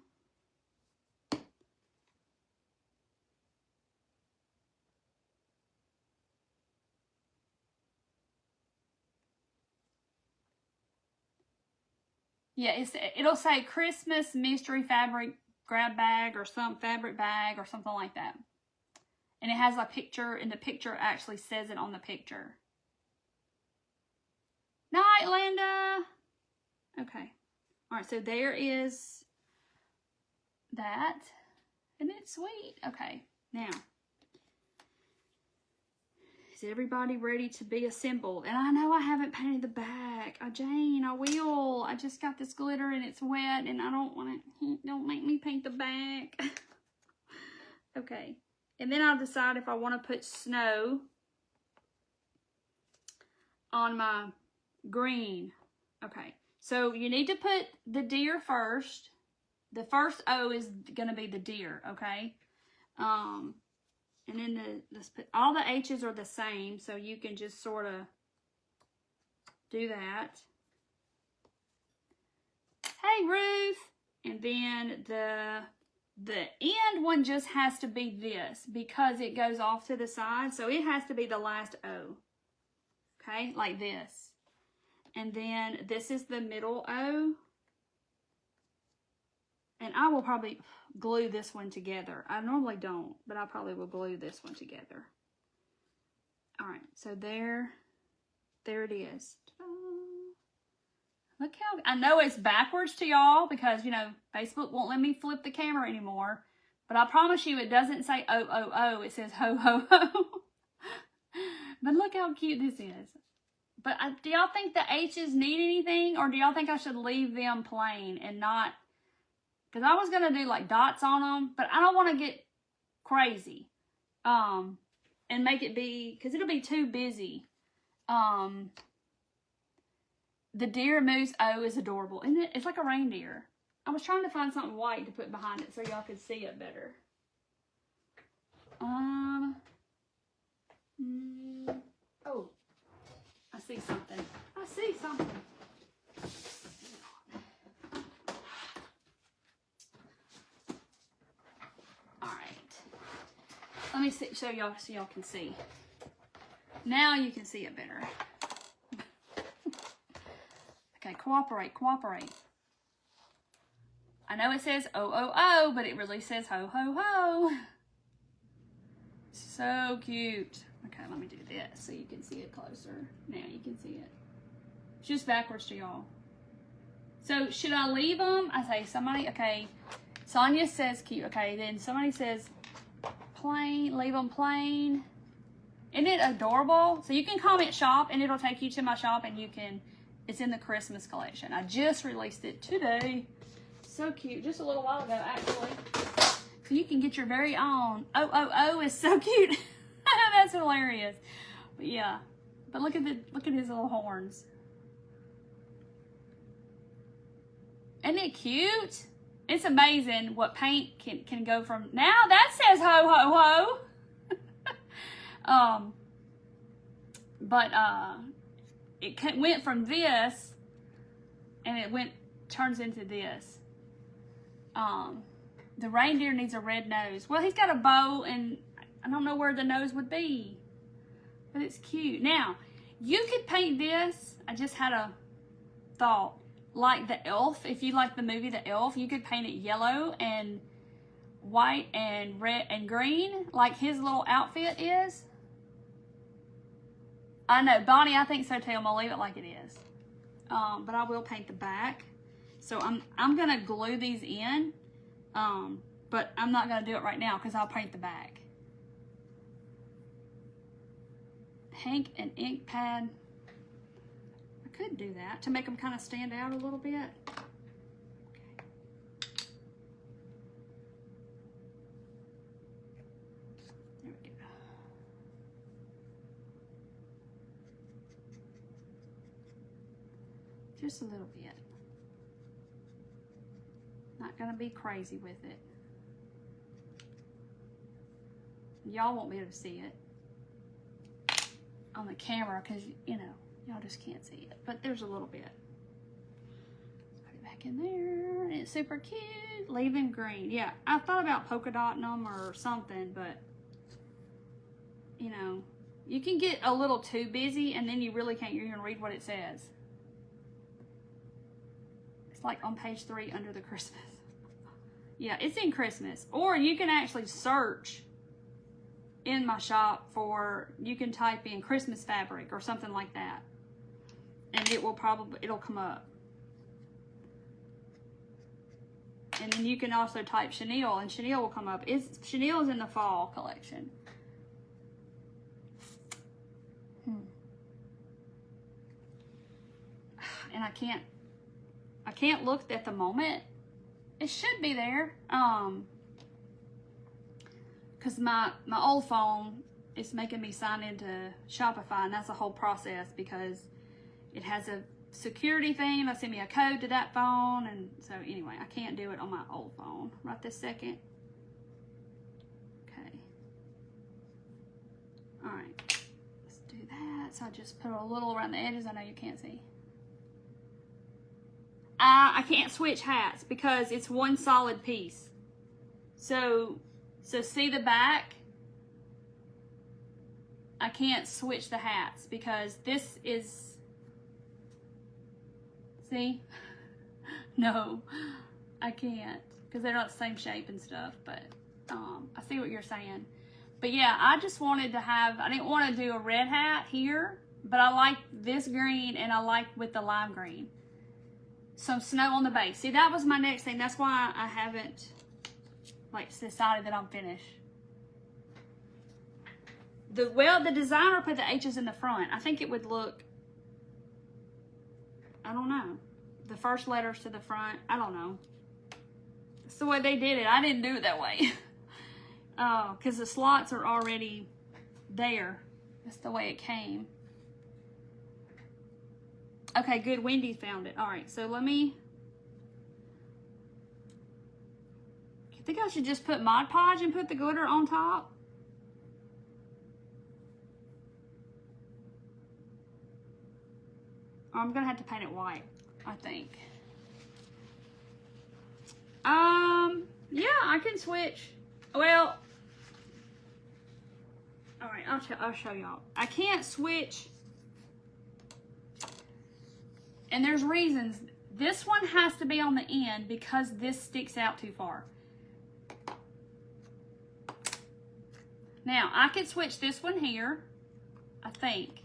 Yeah, it'll say Christmas mystery fabric grab bag or some fabric bag or something like that. And it has a picture, and the picture actually says it on the picture. Night, Linda. Okay. All right, so there is that. Isn't it sweet? Okay, now, is everybody ready to be assembled? And I know I haven't painted the back. Jane, I will. I just got this glitter and it's wet and I don't want it. Don't make me paint the back. Okay. And then I'll decide if I want to put snow on my green. Okay. So you need to put the deer first. The first O is going to be the deer, okay? And then let's put, all the H's are the same, so you can just sort of do that. Hey, Ruth! And then the end one just has to be this because it goes off to the side, so it has to be the last O. Okay, like this. And then this is the middle O. And I will probably glue this one together. I normally don't, but I probably will glue this one together. All right, so there it is. Look how, I know it's backwards to y'all because, you know, Facebook won't let me flip the camera anymore. But I promise you it doesn't say O, it says ho, ho, ho. But look how cute this is. But do y'all think the H's need anything? Or do y'all think I should leave them plain and not... Because I was going to do like dots on them, but I don't want to get crazy. And make it be, because it'll be too busy. The deer moose O is adorable. Isn't it? It's like a reindeer. I was trying to find something white to put behind it so y'all could see it better. Oh, I see something. I see something. Let me see, show y'all so y'all can see. Now you can see it better. Okay, cooperate. I know it says O, but it really says ho, ho, ho. So cute. Okay, let me do this so you can see it closer. Now you can see it. It's just backwards to y'all. So should I leave them? I say somebody, okay. Sonia says cute. Okay, then somebody says plain, leave them plain. Isn't it adorable? So you can comment shop and it'll take you to my shop and you can, it's in the Christmas collection. I just released it today. So cute, just a little while ago actually. So you can get your very own. Oh is so cute. That's hilarious. But yeah, but look at his little horns. Isn't it cute? It's amazing what paint can go from. Now that says ho, ho, ho. But it went from this and it turns into this. The reindeer needs a red nose. Well, he's got a bow and I don't know where the nose would be, but it's cute. Now, you could paint this. I just had a thought. Like the Elf, if you like the movie The Elf, you could paint it yellow and white and red and green, like his little outfit is. I know, Bonnie, I think so too. I'm gonna leave it like it is. But I will paint the back. So I'm gonna glue these in, but I'm not gonna do it right now because I'll paint the back. Pink and ink pad. Could do that to make them kind of stand out a little bit. Okay. There we go. Just a little bit. Not gonna be crazy with it. Y'all won't be able to see it on the camera because, you know, y'all just can't see it, but there's a little bit. Put it back in there, and it's super cute. Leave them green. Yeah, I thought about polka dotting them or something, but, you know, you can get a little too busy, and then you really can't even read what it says. It's like on page 3 under the Christmas. Yeah, it's in Christmas. Or you can actually search in my shop for, you can type in Christmas fabric or something like that. And it'll come up. And then you can also type chenille, and chenille will come up. Chenille is in the fall collection. And I can't look at the moment. It should be there. Because my old phone is making me sign into Shopify, and that's a whole process because it has a security thing. They send me a code to that phone, and so anyway, I can't do it on my old phone right this second. Okay. All right. Let's do that. So I just put a little around the edges. I know you can't see. I can't switch hats because it's one solid piece. So see the back? I can't switch the hats because this is, see? No, I can't because they're not the same shape and stuff, but I see what you're saying. But yeah, I just wanted to have, I didn't want to do a red hat here, but I like this green and I like with the lime green. Some snow on the base. See, that was my next thing. That's why I haven't decided that I'm finished. The designer put the H's in the front. I think it would look, I don't know. The first letters to the front. I don't know. That's the way they did it. I didn't do it that way. Because the slots are already there. That's the way it came. Okay, good. Wendy found it. All right, so let me... I think I should just put Mod Podge and put the glitter on top. Or I'm going to have to paint it white, I think. Yeah, I can switch. Well... All right, I'll show y'all. I can't switch... And there's reasons. This one has to be on the end because this sticks out too far. Now, I could switch this one here, I think.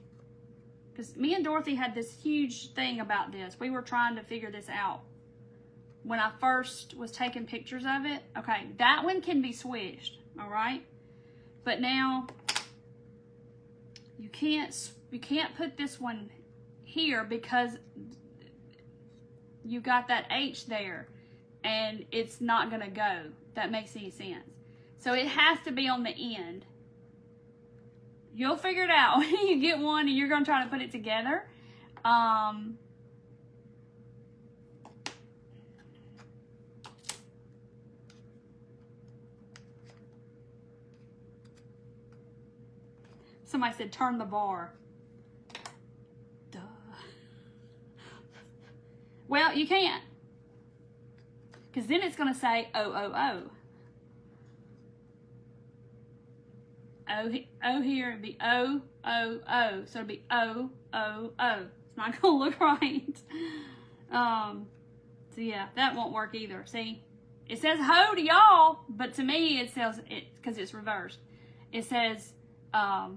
Because me and Dorothy had this huge thing about this. We were trying to figure this out when I first was taking pictures of it. Okay, that one can be switched, all right? But now, you can't put this one here because you got that H there and it's not gonna go. That makes any sense. So it has to be on the end. You'll figure it out when you get one and you're gonna try to put it together. Somebody said turn the bar. Well, you can't. Because then it's going to say O. O here, it'd be O. So it'd be O. It's not going to look right. So yeah, that won't work either. See? It says ho to y'all, but to me it says, because it's reversed. It says O.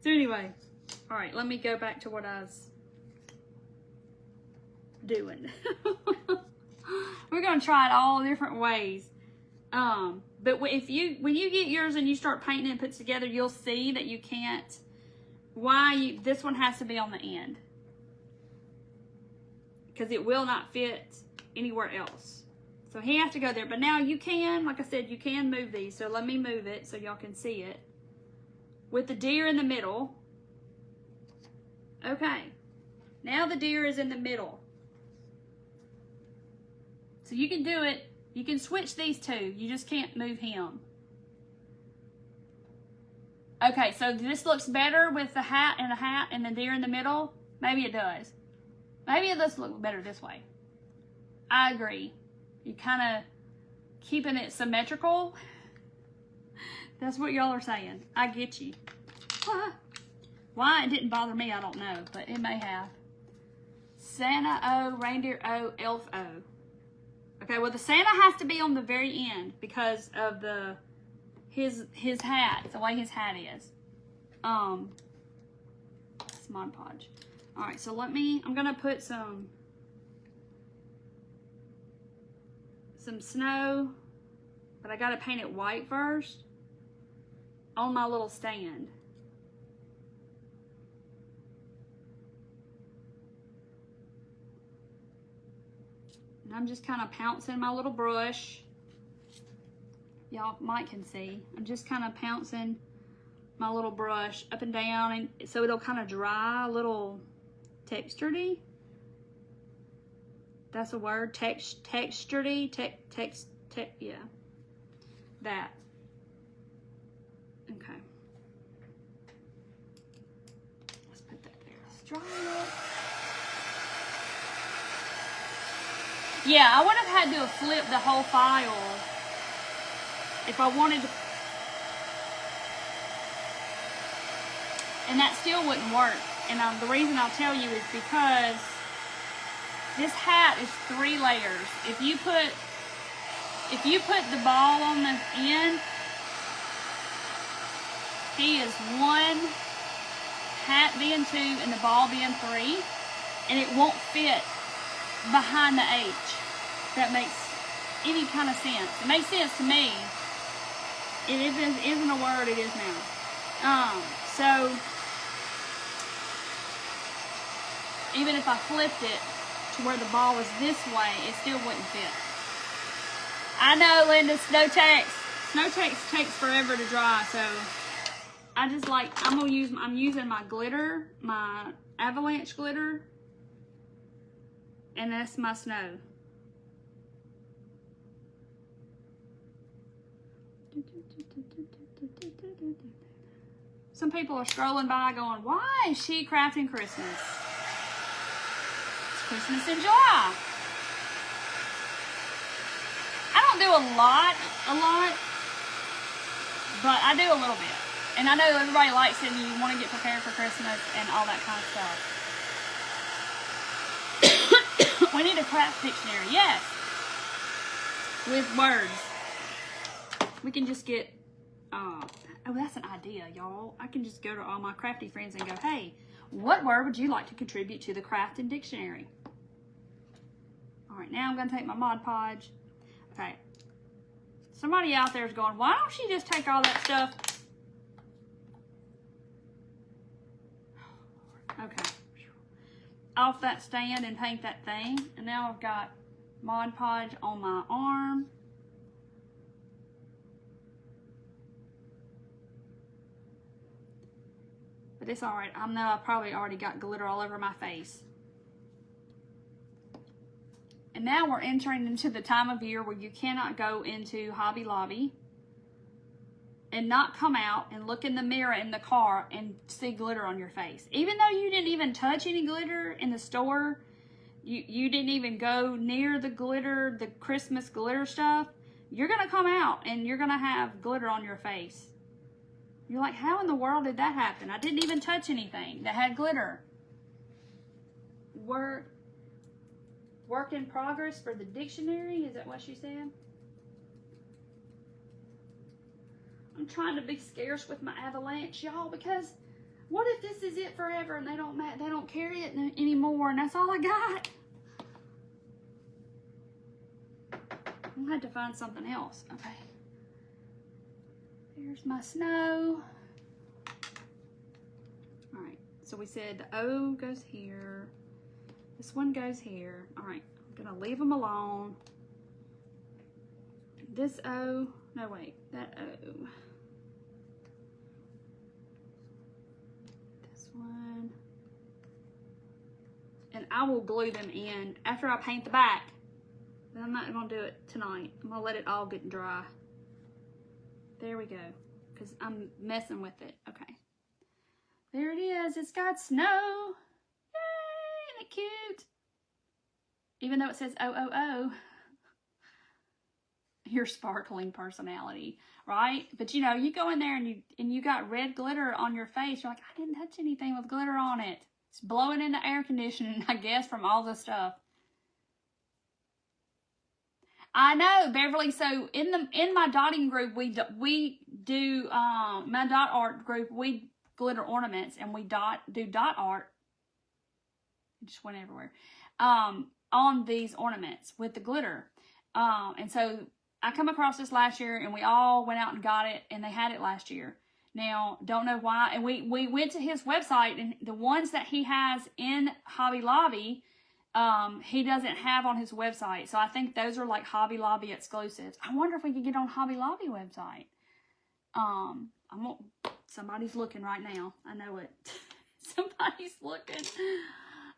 So anyway. All right, let me go back to what I was doing. We're going to try it all different ways. But when you get yours and you start painting and put together, you'll see that you can't, this one has to be on the end. Because it will not fit anywhere else. So he has to go there. But now you can, like I said, you can move these. So let me move it so y'all can see it. With the deer in the middle. Okay, now the deer is in the middle. So you can do it. You can switch these two. You just can't move him. Okay, so this looks better with the hat and the deer in the middle. Maybe it does. Maybe it does look better this way. I agree. You kind of keeping it symmetrical. That's what y'all are saying. I get you. Why it didn't bother me, I don't know, but it may have. Santa O, reindeer O, elf O. Okay, well the Santa has to be on the very end because of his hat, the way his hat is. It's Mod Podge. All right, so I'm gonna put some snow, but I gotta paint it white first on my little stand. And I'm just kind of pouncing my little brush. Y'all might can see. I'm just kind of pouncing my little brush up and down, and so it'll kind of dry a little texturedy. That's a word. Texturedy. Yeah. That. Okay. Let's put that there. Let's dry it. Yeah, I would have had to have flipped the whole file if I wanted to. And that still wouldn't work. And the reason I'll tell you is because this hat is 3 layers. If you put the ball on the end, he is 1, hat being 2, and the ball being 3, and it won't fit behind the H. If that makes any kind of sense. It makes sense to me. It isn't a word, it is now. So even if I flipped it to where the ball was this way, it still wouldn't fit. I know, Linda, Snow Tex takes forever to dry, so I just I'm using my glitter, my avalanche glitter, and that's my snow. Some people are scrolling by going, why is she crafting Christmas? It's Christmas in July. I don't do a lot, but I do a little bit. And I know everybody likes it and you want to get prepared for Christmas and all that kind of stuff. We need a craft dictionary, yes. With words. We can just get, oh, that's an idea, y'all. I can just go to all my crafty friends and go, hey, what word would you like to contribute to the crafting dictionary? All right, now I'm going to take my Mod Podge. Okay. Somebody out there is going, why don't she just take all that stuff? Okay. Off that stand and paint that thing. And now I've got Mod Podge on my arm. But it's alright. I know I probably already got glitter all over my face. And now we're entering into the time of year where you cannot go into Hobby Lobby and not come out and look in the mirror in the car and see glitter on your face. Even though you didn't even touch any glitter in the store, you didn't even go near the glitter, the Christmas glitter stuff, you're going to come out and you're going to have glitter on your face. You're like, how in the world did that happen? I didn't even touch anything that had glitter. Work in progress for the dictionary? Is that what she said? I'm trying to be scarce with my avalanche, y'all, because what if this is it forever and they don't carry it anymore and that's all I got? I'm gonna have to find something else. Okay. There's my snow. All right, so we said the O goes here. This one goes here. All right, I'm gonna leave them alone. This O, no wait, that O. This one. And I will glue them in after I paint the back. But I'm not gonna do it tonight. I'm gonna let it all get dry. There we go, because I'm messing with it. Okay. There it is. It's got snow. Yay, isn't it cute? Even though it says O. Your sparkling personality, right? But you know, you go in there and you got red glitter on your face. You're like, I didn't touch anything with glitter on it. It's blowing in the air conditioning, I guess, from all the stuff. I know, Beverly. So in my dotting group, we do my dot art group. We glitter ornaments and we do dot art. It just went everywhere. On these ornaments with the glitter. And so I come across this last year, and we all went out and got it, and they had it last year. Now, don't know why. And we went to his website, and the ones that he has in Hobby Lobby, he doesn't have on his website. So I think those are like Hobby Lobby exclusives. I wonder if we could get on Hobby Lobby website. Somebody's looking right now. I know it. Somebody's looking.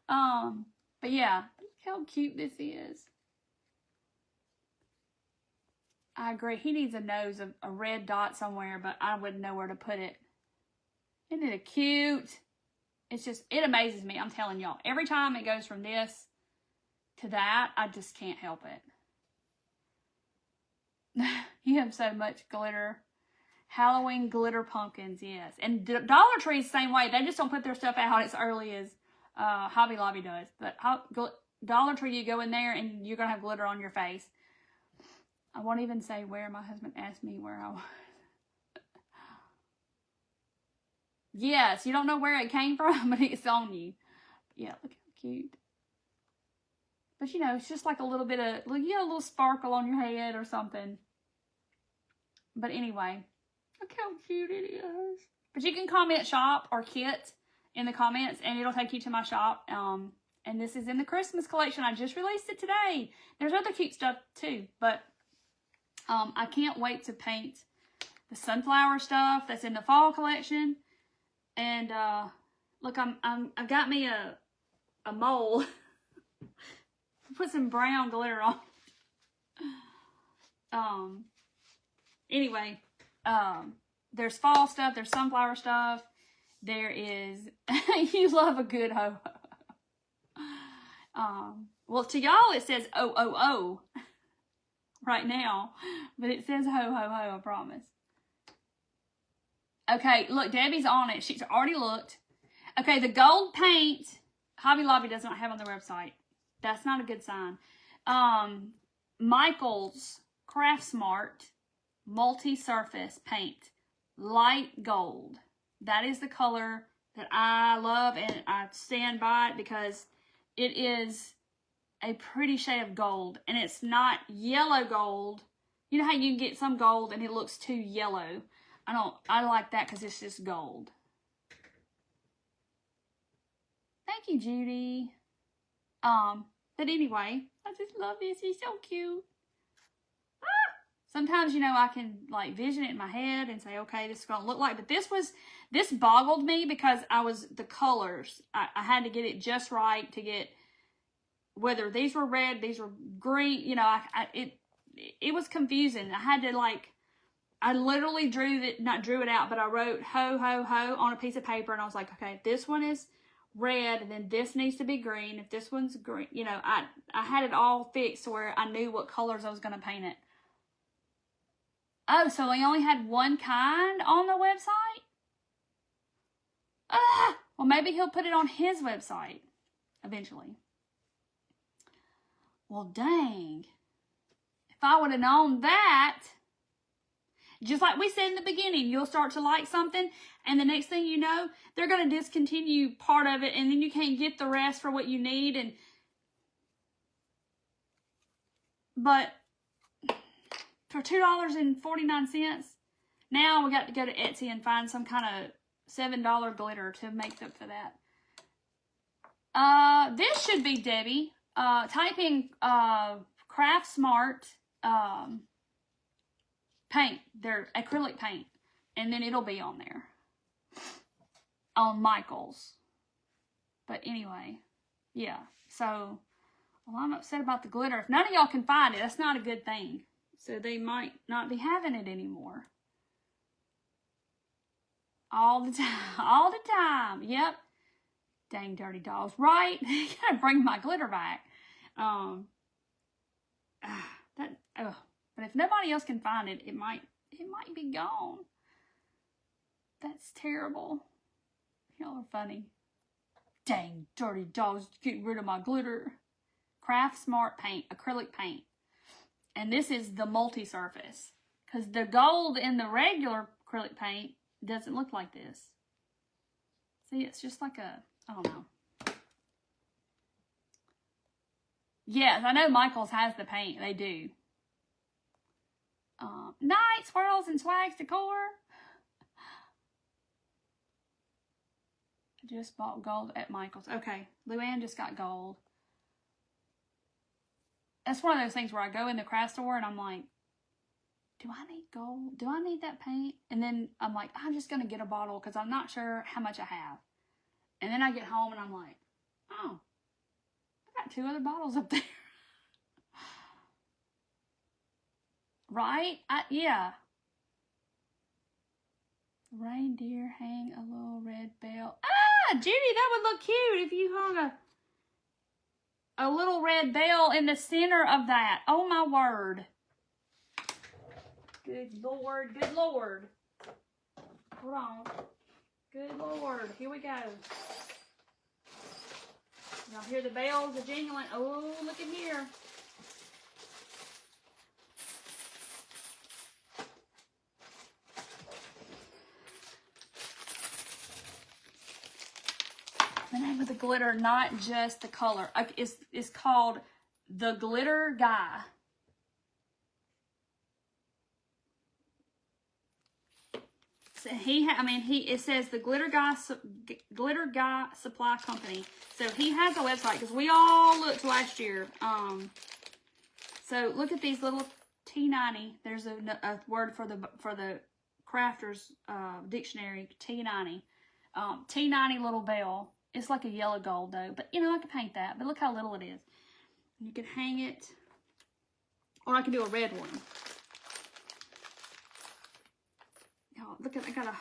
But yeah, look how cute this is. I agree. He needs a nose, a red dot somewhere, but I wouldn't know where to put it. Isn't it cute? It's just, it amazes me. I'm telling y'all. Every time it goes from this to that, I just can't help it. You have so much glitter. Halloween glitter pumpkins, yes. And Dollar Tree's the same way. They just don't put their stuff out as early as Hobby Lobby does. But Dollar Tree, you go in there and you're going to have glitter on your face. I won't even say where. My husband asked me where I was. Yes, you don't know where it came from, but it's on you. Yeah, look how cute. But you know, it's just like a little bit of, a little sparkle on your head or something. But anyway, look how cute it is. But you can comment shop or kit in the comments, and it'll take you to my shop. And this is in the Christmas collection. I just released it today. There's other cute stuff too, but I can't wait to paint the sunflower stuff that's in the fall collection. And look, I've got me a mole. Put some brown glitter on. Anyway, there's fall stuff. There's sunflower stuff. There is. You love a good ho. Well, to y'all it says O right now, but it says ho ho ho. I promise. Okay, look, Debbie's on it. She's already looked. Okay, the gold paint, Hobby Lobby does not have on their website. That's not a good sign. Michael's Craft Smart multi-surface paint, light gold. That is the color that I love, and I stand by it because it is a pretty shade of gold, and it's not yellow gold. You know how you can get some gold and it looks too yellow. I like that because it's just gold. Thank you, Judy. But anyway, I just love this. He's so cute. Sometimes, you know, I can like vision it in my head and say, okay, this is going to look like, but this boggled me because the colors. I had to get it just right to get, whether these were red, these were green, you know, it was confusing. I literally not drew it out, but I wrote ho, ho, ho on a piece of paper, and I was like, okay, this one is red, and then this needs to be green. If this one's green, you know, I had it all fixed to where I knew what colors I was going to paint it. Oh, so they only had one kind on the website? Well, maybe he'll put it on his website eventually. Well, dang. If I would have known that, just like we said in the beginning, you'll start to like something, and the next thing you know, they're going to discontinue part of it, and then you can't get the rest for what you need. But for $2.49, now we got to go to Etsy and find some kind of $7 glitter to make up for that. This should be Debbie. Type in Craft Smart paint, their acrylic paint, and then it'll be on there on Michael's. But anyway, yeah, so I'm upset about the glitter. If none of y'all can find it, that's not a good thing, so they might not be having it anymore all the time. Yep, dang dirty dogs, right? You gotta bring my glitter back. But if nobody else can find it, it might be gone. That's terrible. Y'all are funny. Dang, dirty dogs, getting rid of my glitter. Craft Smart Paint, acrylic paint. And this is the multi-surface. Because the gold in the regular acrylic paint doesn't look like this. See, it's just like a, I don't know. Yes, I know Michaels has the paint. They do. Night Swirls and Swags Decor. I just bought gold at Michaels. Okay, Luann just got gold. That's one of those things where I go in the craft store and I'm like, do I need gold? Do I need that paint? And then I'm like, I'm just going to get a bottle because I'm not sure how much I have. And then I get home and I'm like, oh, I got 2 other bottles up there. Right? Yeah. Reindeer hang a little red bell. Ah, Judy, that would look cute if you hung a little red bell in the center of that. Oh, my word. Good Lord, good Lord. Hold on. Good Lord. Here we go. Y'all hear the bells, the jingling. Oh, look at here. The name of the glitter, not just the color. It's called the Glitter Guy. So it says the Glitter Guy Supply Company. So he has a website because we all looked last year. So look at these little T90. There's a word for the crafters dictionary. T90. T90 little bell. It's like a yellow gold though, but you know I can paint that. But look how little it is. You can hang it, or I can do a red one. Look at, I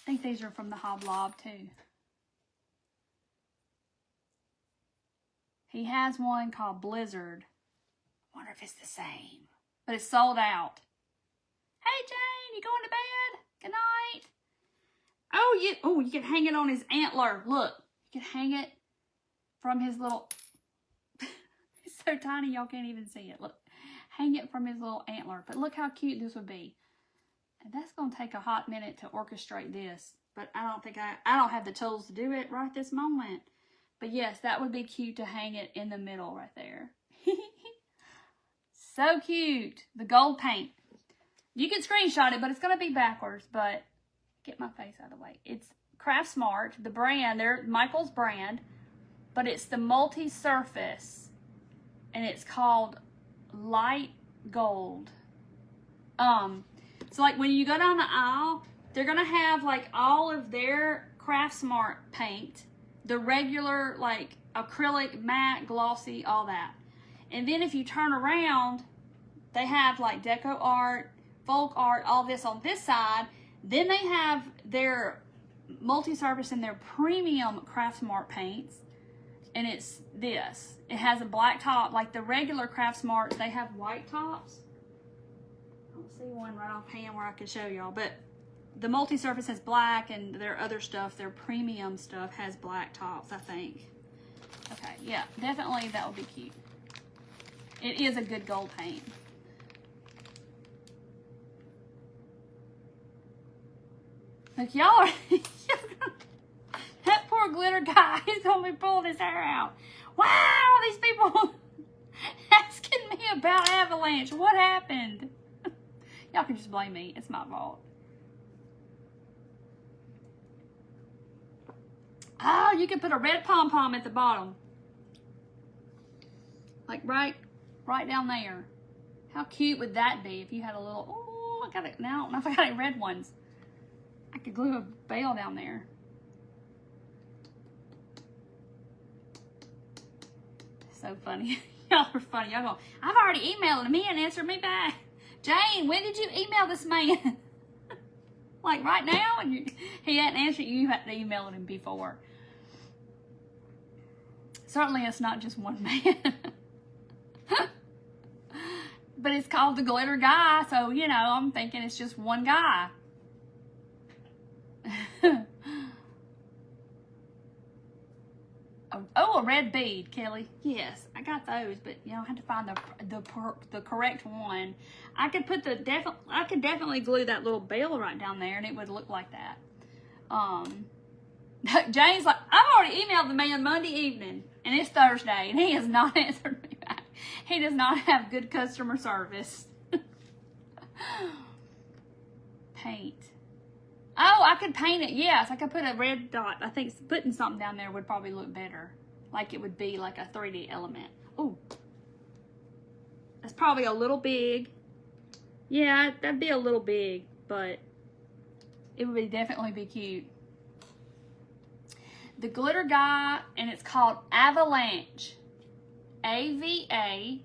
think these are from the Hoblob too. He has one called Blizzard. I wonder if it's the same. But it's sold out. Hey Jane, you going to bed? Good night. Oh, you can hang it on his antler. Look, you can hang it from his little, it's so tiny y'all can't even see it. Look. Hang it from his little antler. But look how cute this would be. And that's going to take a hot minute to orchestrate this. But I don't have the tools to do it right this moment. But yes, that would be cute to hang it in the middle right there. So cute. The gold paint. You can screenshot it, but it's going to be backwards. But get my face out of the way. It's Craft Smart. The brand, they're Michael's brand. But it's the multi-surface. And it's called Light Gold. So like when you go down the aisle, they're gonna have like all of their Craft Smart paint, the regular like acrylic, matte, glossy, all that. And then if you turn around, they have like deco art, folk art, all this on this side. Then they have their multi-surface and their premium Craft Smart paints. And it's this. It has a black top. Like the regular Craft Smarts, they have white tops. I don't see one right offhand where I can show y'all. But the multi-surface has black, and their other stuff, their premium stuff, has black tops, I think. Okay, yeah, definitely that would be cute. It is a good gold paint. Look, y'all are... That poor glitter guy, he's going to be pulling his hair out. Wow, these people asking me about Avalanche. What happened? Y'all can just blame me. It's my fault. Oh, you can put a red pom-pom at the bottom. Like right down there. How cute would that be if you had a little... Oh, I got it. Now I don't know if I got any red ones. I could glue a bell down there. So funny. Y'all are funny. Y'all go, I've already emailed him. He ain't answered me back. Jane, when did you email this man? Like right now? And he hadn't answered you. You hadn't emailed him before. Certainly it's not just one man. But it's called the Glitter Guy. So, you know, I'm thinking it's just one guy. red bead, Kelly. Yes, I got those, but you know, I had to find the correct one. I could put I could definitely glue that little bell right down there, and it would look like that. James like, I've already emailed the man Monday evening, and it's Thursday, and he has not answered me back. He does not have good customer service. Paint. Oh, I could paint it. Yes, I could put a red dot. I think putting something down there would probably look better. Like it would be like a 3D element. Ooh. That's probably a little big. Yeah, that'd be a little big, but it would definitely be cute. The glitter guy, and it's called Avalanche. AVALANCHE.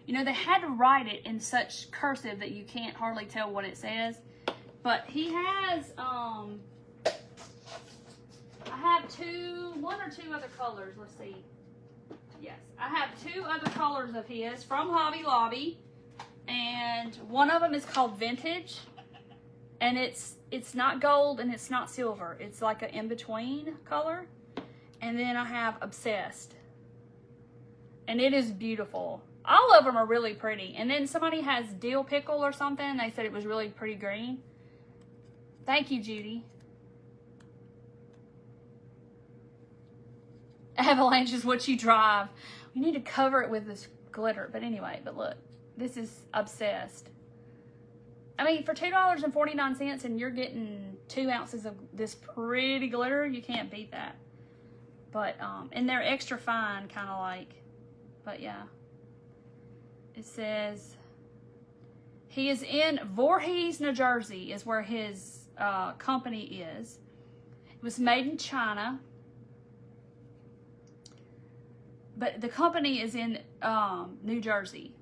You know, they had to write it in such cursive that you can't hardly tell what it says. But he has, I have one or two other colors. Let's see. Yes, I have 2 other colors of his from Hobby Lobby. And one of them is called Vintage. And it's not gold and it's not silver. It's like an in-between color. And then I have Obsessed. And it is beautiful. All of them are really pretty. And then somebody has Dill Pickle or something. They said it was really pretty green. Thank you, Judy. Avalanche is what you drive. We need to cover it with this glitter. But anyway, but look. This is Obsessed. I mean, for $2.49 and you're getting 2 ounces of this pretty glitter, you can't beat that. But, and they're extra fine, kind of like, but yeah. It says, he is in Voorhees, New Jersey, is where his company is. It was made in China. But the company is in New Jersey.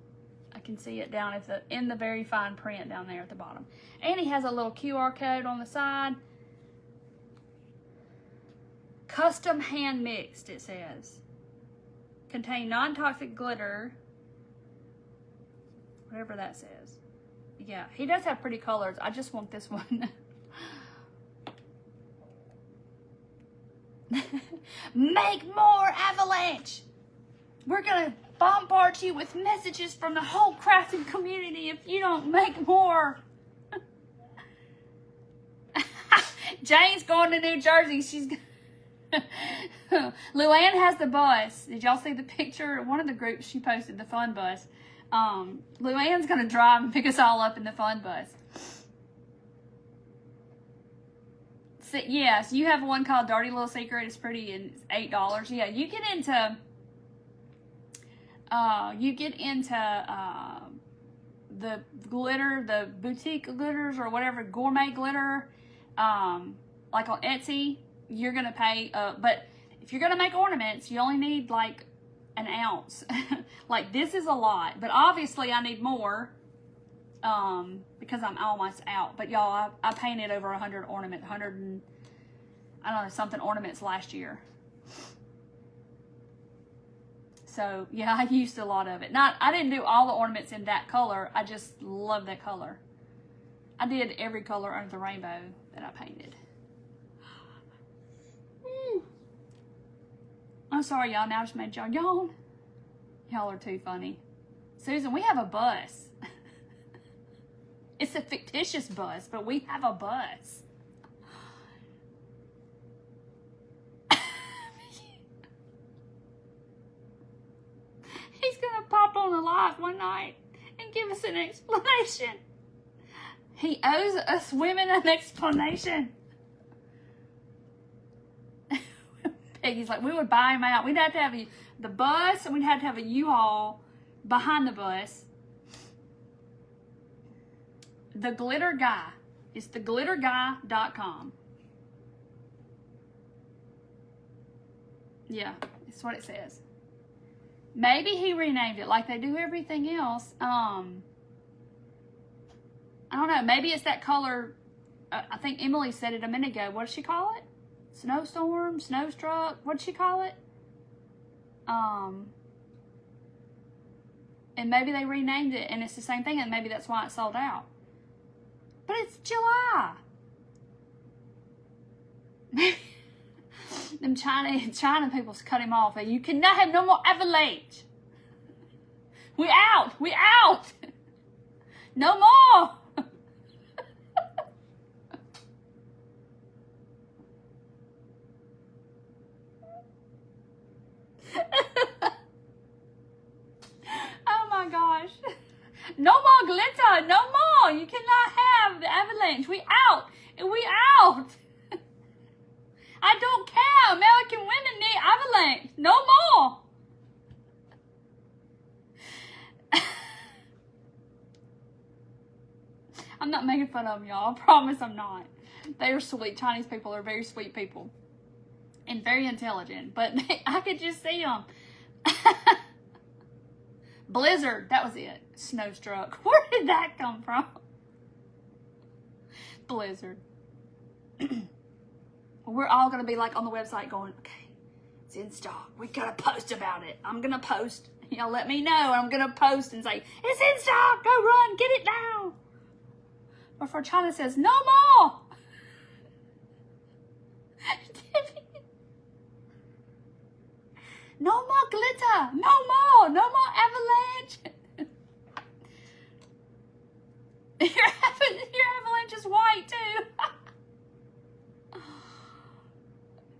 I can see it down at in the very fine print down there at the bottom. And he has a little QR code on the side. Custom hand mixed, it says. Contain non-toxic glitter. Whatever that says. Yeah, he does have pretty colors. I just want this one. Make more, Avalanche! We're going to bombard you with messages from the whole crafting community if you don't make more. Jane's going to New Jersey. She's Luann has the bus. Did y'all see the picture? One of the groups she posted, the fun bus. Luann's going to drive and pick us all up in the fun bus. So, yes, you have one called Dirty Little Secret. It's pretty and it's $8. Yeah, you get into the glitter, the boutique glitters or whatever, gourmet glitter, like on Etsy, you're going to pay, but if you're going to make ornaments, you only need like an ounce. Like this is a lot, but obviously I need more, because I'm almost out. But y'all, I painted over 100 something ornaments last year. So yeah, I used a lot of it. I didn't do all the ornaments in that color. I just love that color. I did every color under the rainbow that I painted. I'm sorry, y'all. Now I just made y'all yawn. Y'all are too funny. Susan, we have a bus. It's a fictitious bus, but we have a bus. He's going to pop on the live one night and give us an explanation. He owes us women an explanation. Peggy's like, we would buy him out. We'd have to have the bus, and we'd have to have a U-Haul behind the bus. The Glitter Guy. It's theglitterguy.com. Yeah, it's what it says. Maybe he renamed it like they do everything else. I don't know. Maybe it's that color. I think Emily said it a minute ago. What did she call it? Snowstorm? Snowstruck? What did she call it? And maybe they renamed it and it's the same thing, and maybe that's why it sold out. But it's July. Them China people's cut him off. You cannot have no more Avalanche. We out. We out. No more. Oh my gosh. No more glitter. No more. You cannot have the Avalanche. We out. We out. I don't care. American women need Avalanche. No more. I'm not making fun of them, y'all. I promise I'm not. They are sweet. Chinese people are very sweet people. And very intelligent. But I could just see them. Blizzard. That was it. Snowstruck. Where did that come from? Blizzard. We're all going to be like on the website going, okay, it's in stock. We got to post about it. I'm going to post. Y'all let me know. And I'm going to post and say, it's in stock. Go run. Get it now. Before China says, no more. No more glitter. No more. No more Avalanche. Your Avalanche is white too.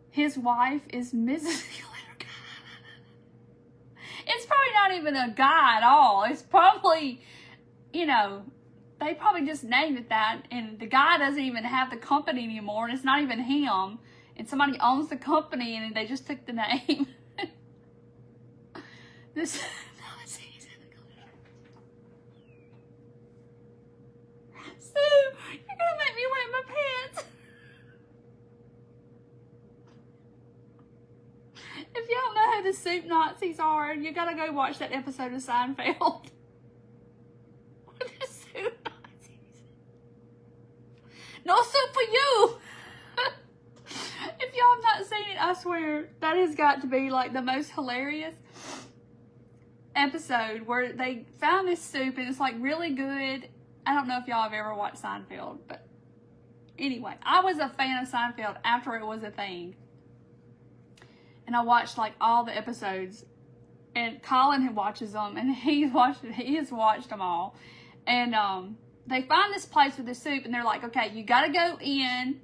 His wife is Mrs. Glitter. It's probably not even a guy at all. It's probably, you know, they probably just named it that, and the guy doesn't even have the company anymore, and it's not even him, and somebody owns the company, and they just took the name. This Sue, you're gonna make me wet my pants. If y'all know who the soup Nazis are, you gotta go watch that episode of Seinfeld. The soup Nazis. No soup for you. If y'all have not seen it, I swear that has got to be like the most hilarious episode where they found this soup and it's like really good. I don't know if y'all have ever watched Seinfeld, but anyway, I was a fan of Seinfeld after it was a thing. And I watched like all the episodes, and Colin watches them, and he has watched them all. And they find this place with the soup, and they're like, okay, you got to go in.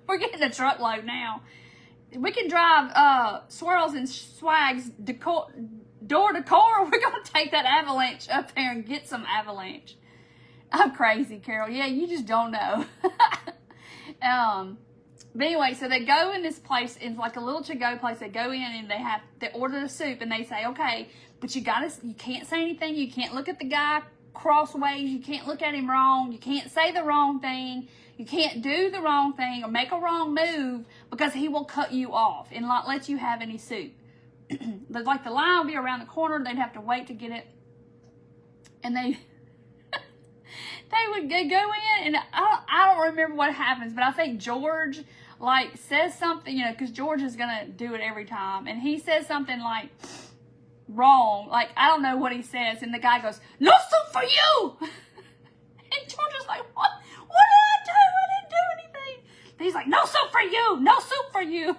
We're getting a truckload now. We can drive Swirls and Swags door to core. We're going to take that Avalanche up there and get some Avalanche. I'm crazy, Carol. Yeah, you just don't know. But anyway, so they go in this place. It's like a little to-go place. They go in and they order the soup, and they say, okay, but you can't say anything. You can't look at the guy crossways. You can't look at him wrong. You can't say the wrong thing. You can't do the wrong thing or make a wrong move, because he will cut you off and not let you have any soup. Like the line will be around the corner. They'd have to wait to get it. And they would go in, and I don't remember what happens, but I think George like says something, you know, because George is gonna do it every time, and he says something like wrong, like I don't know what he says, and the guy goes, "No soup for you," and George is like, "What? What did I do? I didn't do anything." And he's like, "No soup for you. No soup for you.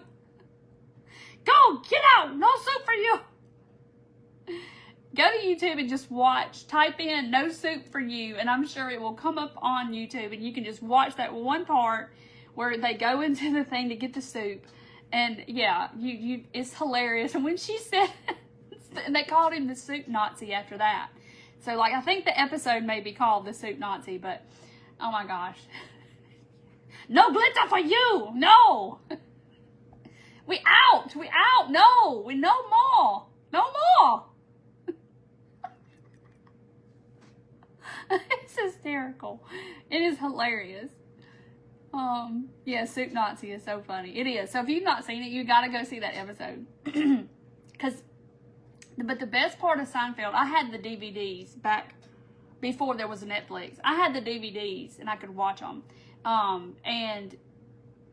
Go get out. No soup for you." Go to YouTube and just watch. Type in "no soup for you," and I'm sure it will come up on YouTube, and you can just watch that one part where they go into the thing to get the soup. And yeah, it's hilarious. And when she said, and they called him the soup Nazi after that. So like, I think the episode may be called the soup Nazi, but oh my gosh. No glitter for you. No. We out. No, no more. No more. It's hysterical. It is hilarious. Yeah, Soup Nazi is so funny. It is. So if you've not seen it, you got to go see that episode. But the best part of Seinfeld, I had the DVDs back before there was a Netflix. I had the DVDs and I could watch them. And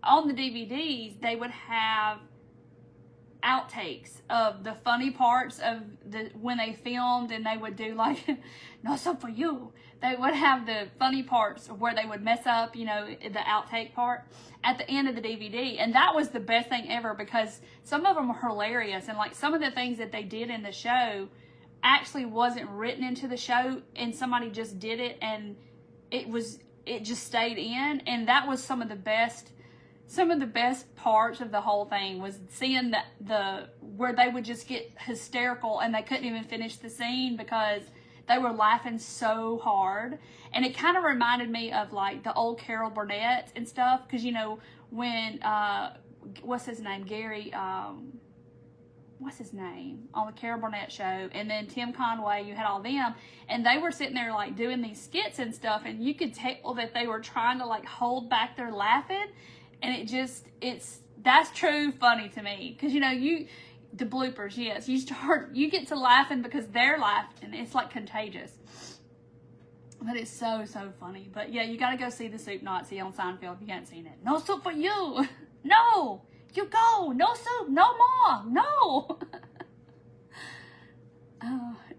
on the DVDs, they would have outtakes of the funny parts of when they filmed, and they would do like, no soup for you. They would have the funny parts where they would mess up, you know, the outtake part at the end of the DVD. And that was the best thing ever, because some of them were hilarious. And like some of the things that they did in the show actually wasn't written into the show, and somebody just did it, and it just stayed in. And that was some of the best parts of the whole thing, was seeing the where they would just get hysterical and they couldn't even finish the scene because they were laughing so hard. And it kind of reminded me of like the old Carol Burnett and stuff, because you know when what's his name, Gary, what's his name, on the Carol Burnett show, and then Tim Conway, you had all them, and they were sitting there like doing these skits and stuff, and you could tell that they were trying to like hold back their laughing. And that's true funny to me. Because, you know, the bloopers, yes, you get to laughing because they're laughing. It's like contagious. But it's so, so funny. But yeah, you got to go see the Soup Nazi on Seinfeld if you haven't seen it. No soup for you. No. You go. No soup. No more. No.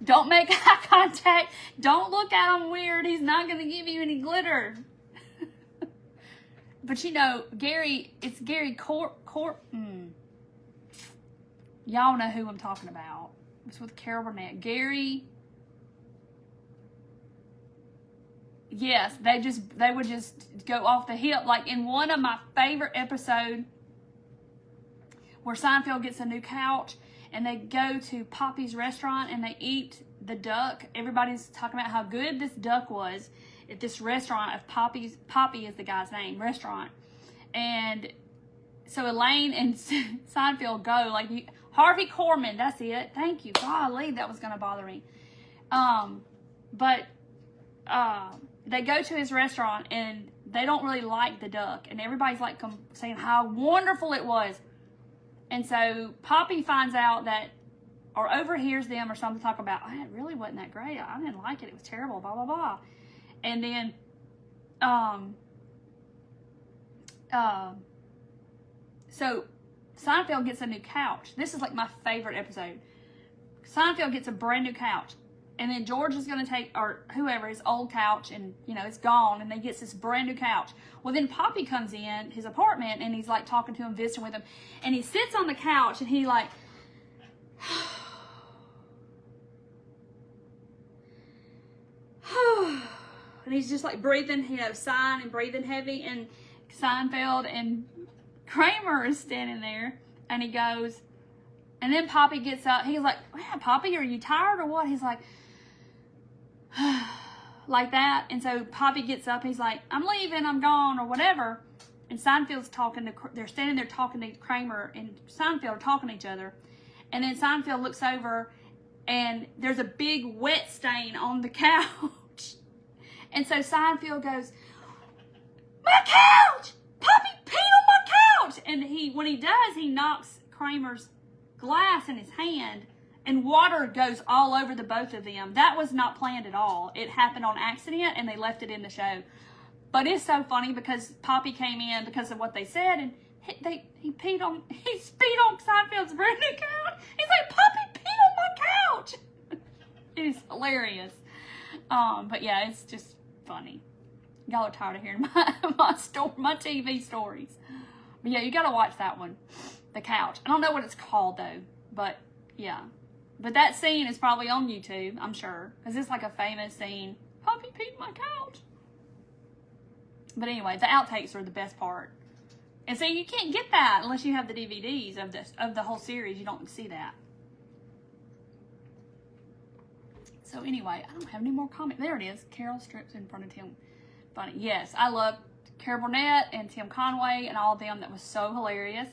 Don't make eye contact. Don't look at him weird. He's not going to give you any glitter. But you know, it's Gary Y'all know who I'm talking about. It's with Carol Burnett. Gary. Yes, they would just go off the hip. Like in one of my favorite episodes, where Seinfeld gets a new couch and they go to Poppy's restaurant and they eat the duck. Everybody's talking about how good this duck was at this restaurant of Poppy is the guy's name, restaurant. And so Elaine and Seinfeld go, like, Harvey Korman, that's it. Thank you. Golly, that was going to bother me. But they go to his restaurant and they don't really like the duck. And everybody's like saying how wonderful it was. And so Poppy finds out that, or overhears them or something talk about, oh, it really wasn't that great. I didn't like it. It was terrible, blah, blah, blah. And then, so Seinfeld gets a new couch. This is like my favorite episode. Seinfeld gets a brand new couch. And then George is going to take, or whoever, his old couch, and, you know, it's gone, and then gets this brand new couch. Well, then Poppy comes in his apartment, and he's like talking to him, visiting with him. And he sits on the couch, and he like, and he's just like breathing, you know, sighing and breathing heavy. And Seinfeld and Kramer is standing there, and he goes, and then Poppy gets up. He's like, man, Poppy, are you tired or what? He's like, like that. And so Poppy gets up. He's like, I'm leaving, I'm gone, or whatever. And Seinfeld's they're standing there talking to Kramer, and Seinfeld are talking to each other. And then Seinfeld looks over, and there's a big wet stain on the couch. And so Seinfeld goes, my couch! Poppy peed on my couch! And when he does, he knocks Kramer's glass in his hand, and water goes all over the both of them. That was not planned at all. It happened on accident, and they left it in the show. But it's so funny because Poppy came in because of what they said, and he peed on Seinfeld's brand new couch. He's like, Poppy peed on my couch! It is hilarious. But yeah, it's just funny. Y'all are tired of hearing my TV stories. But yeah, you gotta watch that one. The couch. I don't know what it's called though, but yeah. But that scene is probably on YouTube, I'm sure, because it's like a famous scene. Poppy peed my couch. But anyway, the outtakes are the best part. And so you can't get that unless you have the DVDs of the whole series. You don't see that. So anyway, I don't have any more comments. There it is. Carol strips in front of Tim. Funny. Yes, I loved Carol Burnett and Tim Conway and all of them. That was so hilarious.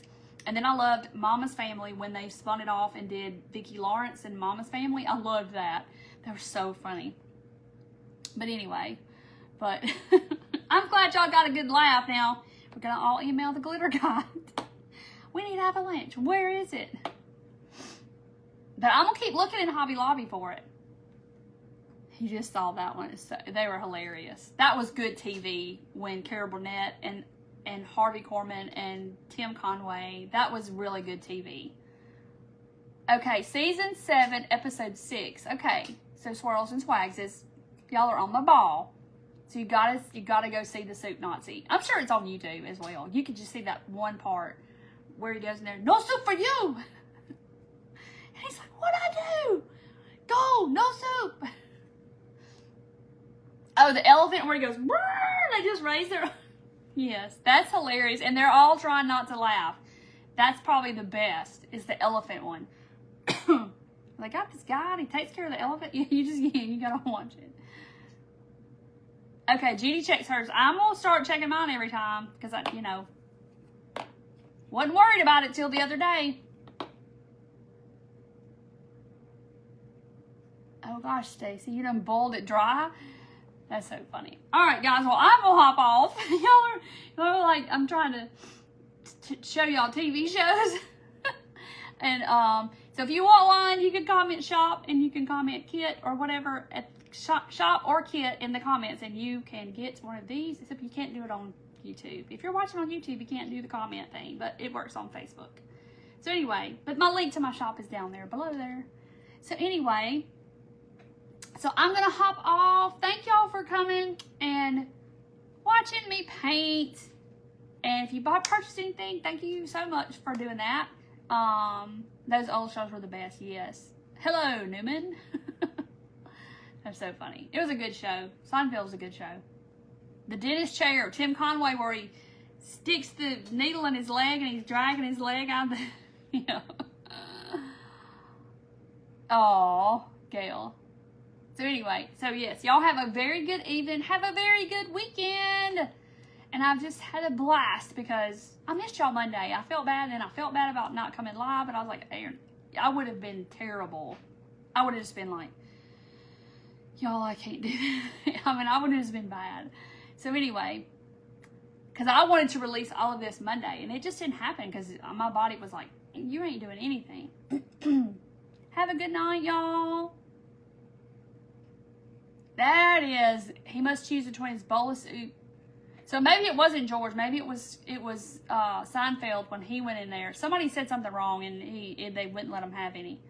And then I loved Mama's Family when they spun it off and did Vicki Lawrence and Mama's Family. I loved that. They were so funny. But anyway, I'm glad y'all got a good laugh. Now, we're going to all email the glitter guy. We need Avalanche. Where is it? But I'm going to keep looking in Hobby Lobby for it. You just saw that one. They were hilarious. That was good TV when Carol Burnett and Harvey Korman and Tim Conway. That was really good TV. Okay, season 7, episode 6. Okay, so Swirls and Swags is, y'all are on the ball. So you gotta go see the Soup Nazi. I'm sure it's on YouTube as well. You can just see that one part where he goes in there, no soup for you. And he's like, what'd I do? Go, no soup. Oh, the elephant where he goes, they just raise their... Yes, that's hilarious. And they're all trying not to laugh. That's probably the best, is the elephant one. They got this guy and he takes care of the elephant. You gotta watch it. Okay, Judy checks hers. I'm gonna start checking mine every time because I, wasn't worried about it till the other day. Oh gosh, Stacy, you done boiled it dry? That's so funny. All right, guys. Well, I'm gonna hop off. y'all are like, I'm trying to show y'all TV shows. And so if you want one, you can comment shop and you can comment kit or whatever at shop or kit in the comments, and you can get one of these. Except you can't do it on YouTube. If you're watching on YouTube, you can't do the comment thing, but it works on Facebook. So anyway, but my link to my shop is down there below there. So anyway, so I'm gonna hop off. Thank y'all for coming and watching me paint. And if you purchased anything, thank you so much for doing that. Those old shows were the best, yes. Hello, Newman. That's so funny. It was a good show. Seinfeld was a good show. The dentist chair, Tim Conway, where he sticks the needle in his leg and he's dragging his leg out the, Aw, Gail. So anyway, so yes, y'all have a very good evening. Have a very good weekend. And I've just had a blast because I missed y'all Monday. I felt bad, and I felt bad about not coming live, but I was like, I would have been terrible. I would have just been like, y'all, I can't do that. I mean, I would have just been bad. So anyway, because I wanted to release all of this Monday, and it just didn't happen because my body was like, you ain't doing anything. Have a good night, y'all. That is, he must choose between his bowl of soup. So maybe it wasn't George. Maybe it was Seinfeld when he went in there. Somebody said something wrong, and they wouldn't let him have any.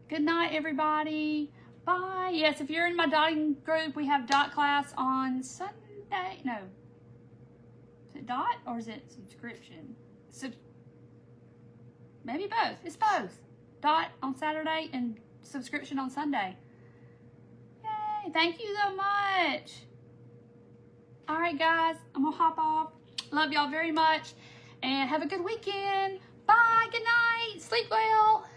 Good night, everybody. Bye. Yes, if you're in my dotting group, we have dot class on Sunday. No. Is it dot or is it subscription? Maybe both. It's both. Dot on Saturday and subscription on Sunday. Yay. Thank you so much. All right, guys. I'm going to hop off. Love y'all very much. And have a good weekend. Bye. Good night. Sleep well.